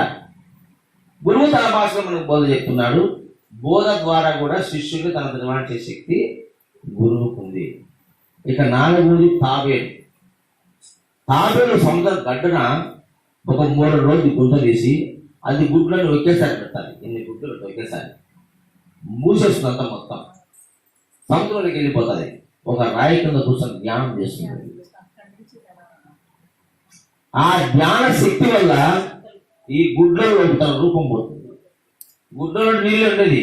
గురువు తన భాషలో మనకు బోధ చెప్తున్నాడు. బోధ ద్వారా కూడా శిష్యుడు తన నిర్మాణం చేసే శక్తి గురువుకు ఉంది. ఇక నాలుగోది తాబేలు. తాబేలు సముద్ర గడ్డన ఒక 3 రోజులు గుంత తీసి అది గుడ్లను ఒకేసారి పెట్టాలి. ఎన్ని గుడ్లు ఒకేసారి మూసేస్తుంది, అంతా మొత్తం సముద్రంలోకి వెళ్ళిపోతుంది. ఒక రాయి కింద కూర్చొని ధ్యానం చేస్తుంది. ఆ జ్ఞాన శక్తి వల్ల ఈ గుడ్లలో తన రూపం పోతుంది. గుడ్లలో నీళ్ళు ఉండేది,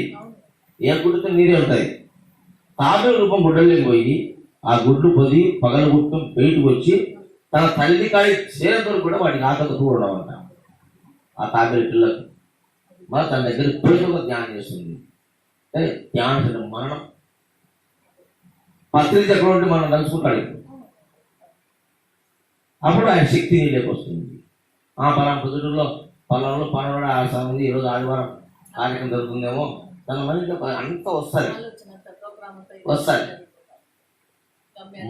ఏ గుడ్డతో నీరే ఉంటాయి. తాబేలు రూపం గుడ్డలోకి పోయి ఆ గుడ్లు పొది పగల గుడ్డు బయటకు వచ్చి తన తల్లి కాడి చేరేందుకు కూడా వాటికి ఆకలి చూడడం అంట. ఆ తాబేలు పిల్లలకు మరి తన దగ్గర పేరుగా ధ్యానం చేస్తుంది. అంటే ధ్యానం మరణం పత్రిక చక్రవర్తి మనం తలుచుకుంటాడు. అప్పుడు ఆయన శక్తి నీళ్ళకి వస్తుంది. పలానా పొద్దుటూరులో పలానా పలానా ఆ సమయంలో ఈరోజు ఆదివారం కార్యక్రమం జరుగుతుందేమో, తన మనసులో అంతా వస్తుంది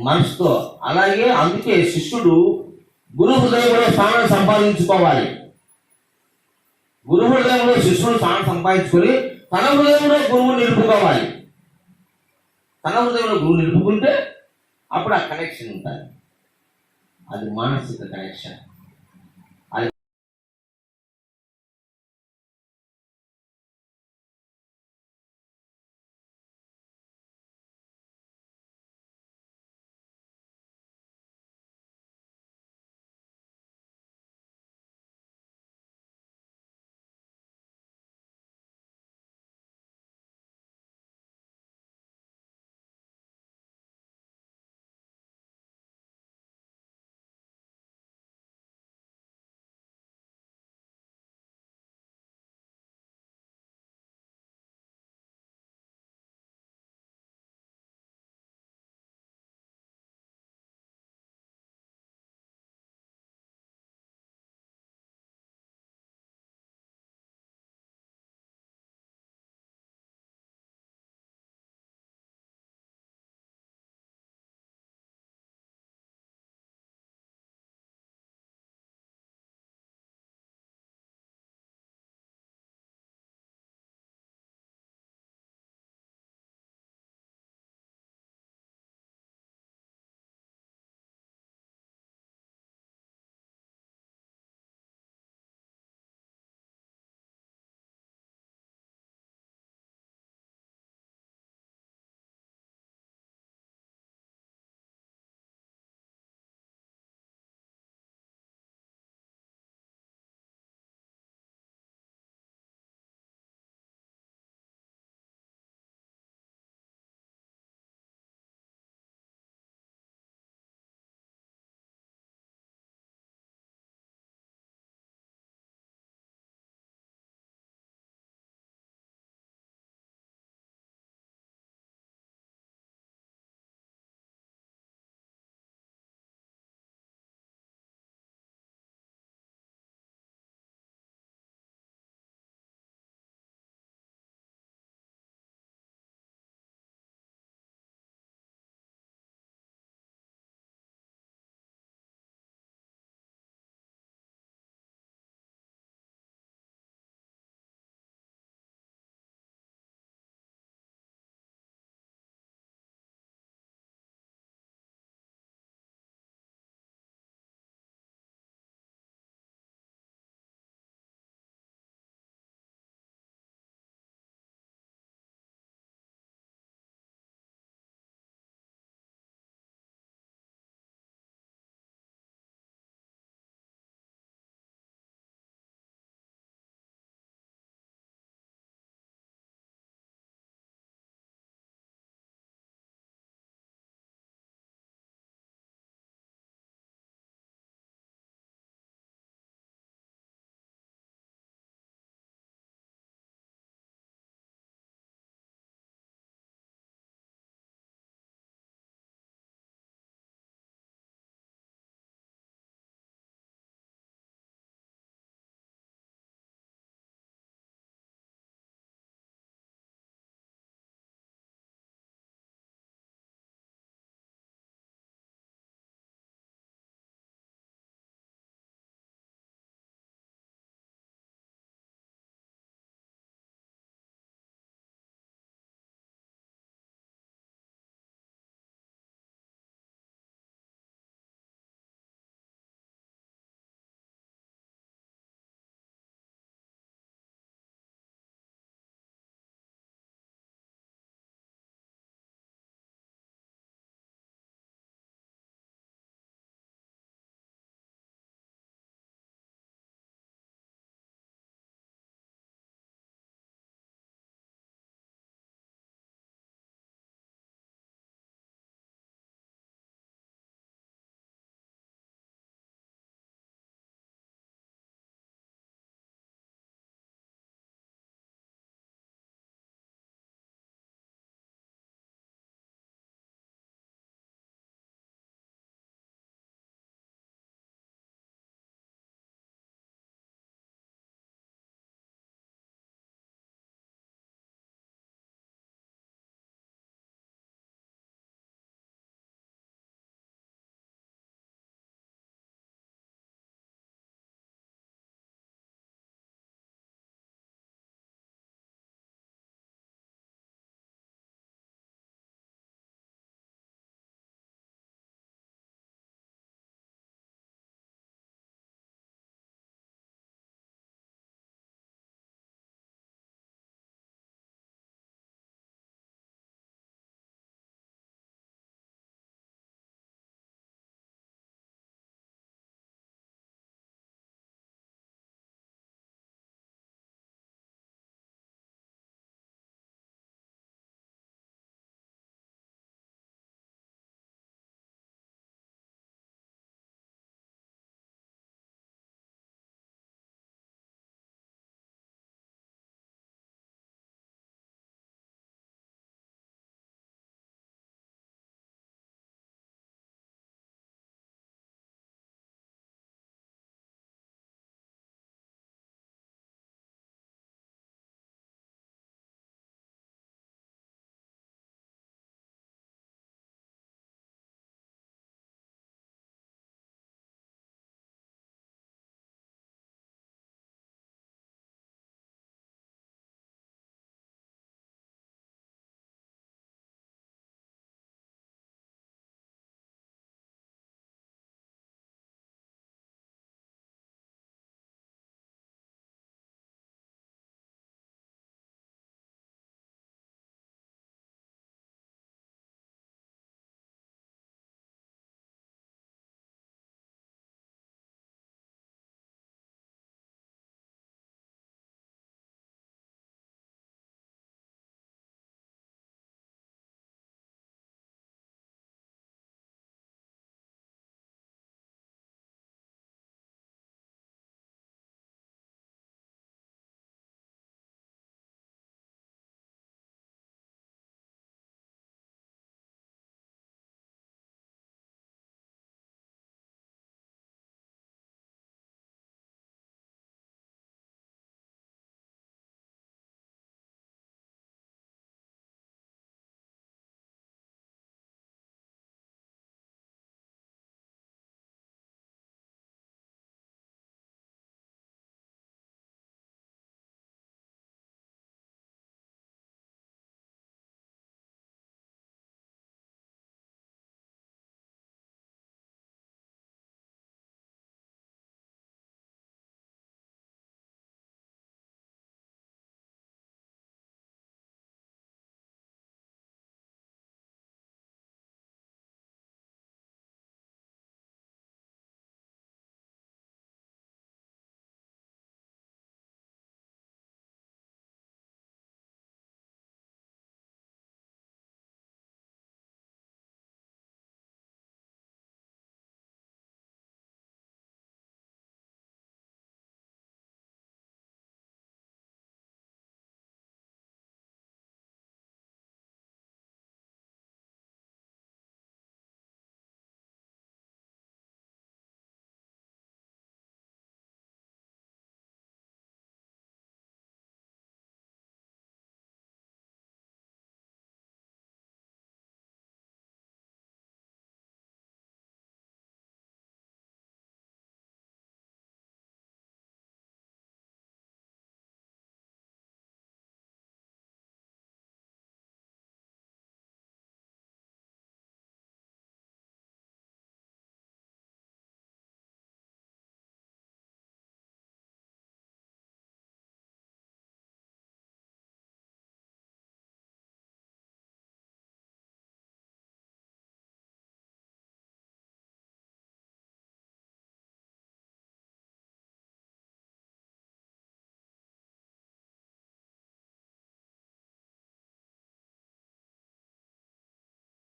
మనసుతో. అలాగే అందుకే శిష్యుడు గురు హృదయంలో స్థానం సంపాదించుకోవాలి. గురు హృదయంలో శిష్యుడు స్థానం సంపాదించుకొని తన హృదయంలో గురువు నిలుపుకోవాలి. తన హృదయంలో గురువు నిలుపుకుంటే అప్పుడు ఆ కనెక్షన్ ఉంటుంది. అది మానసిక కనెక్షన్.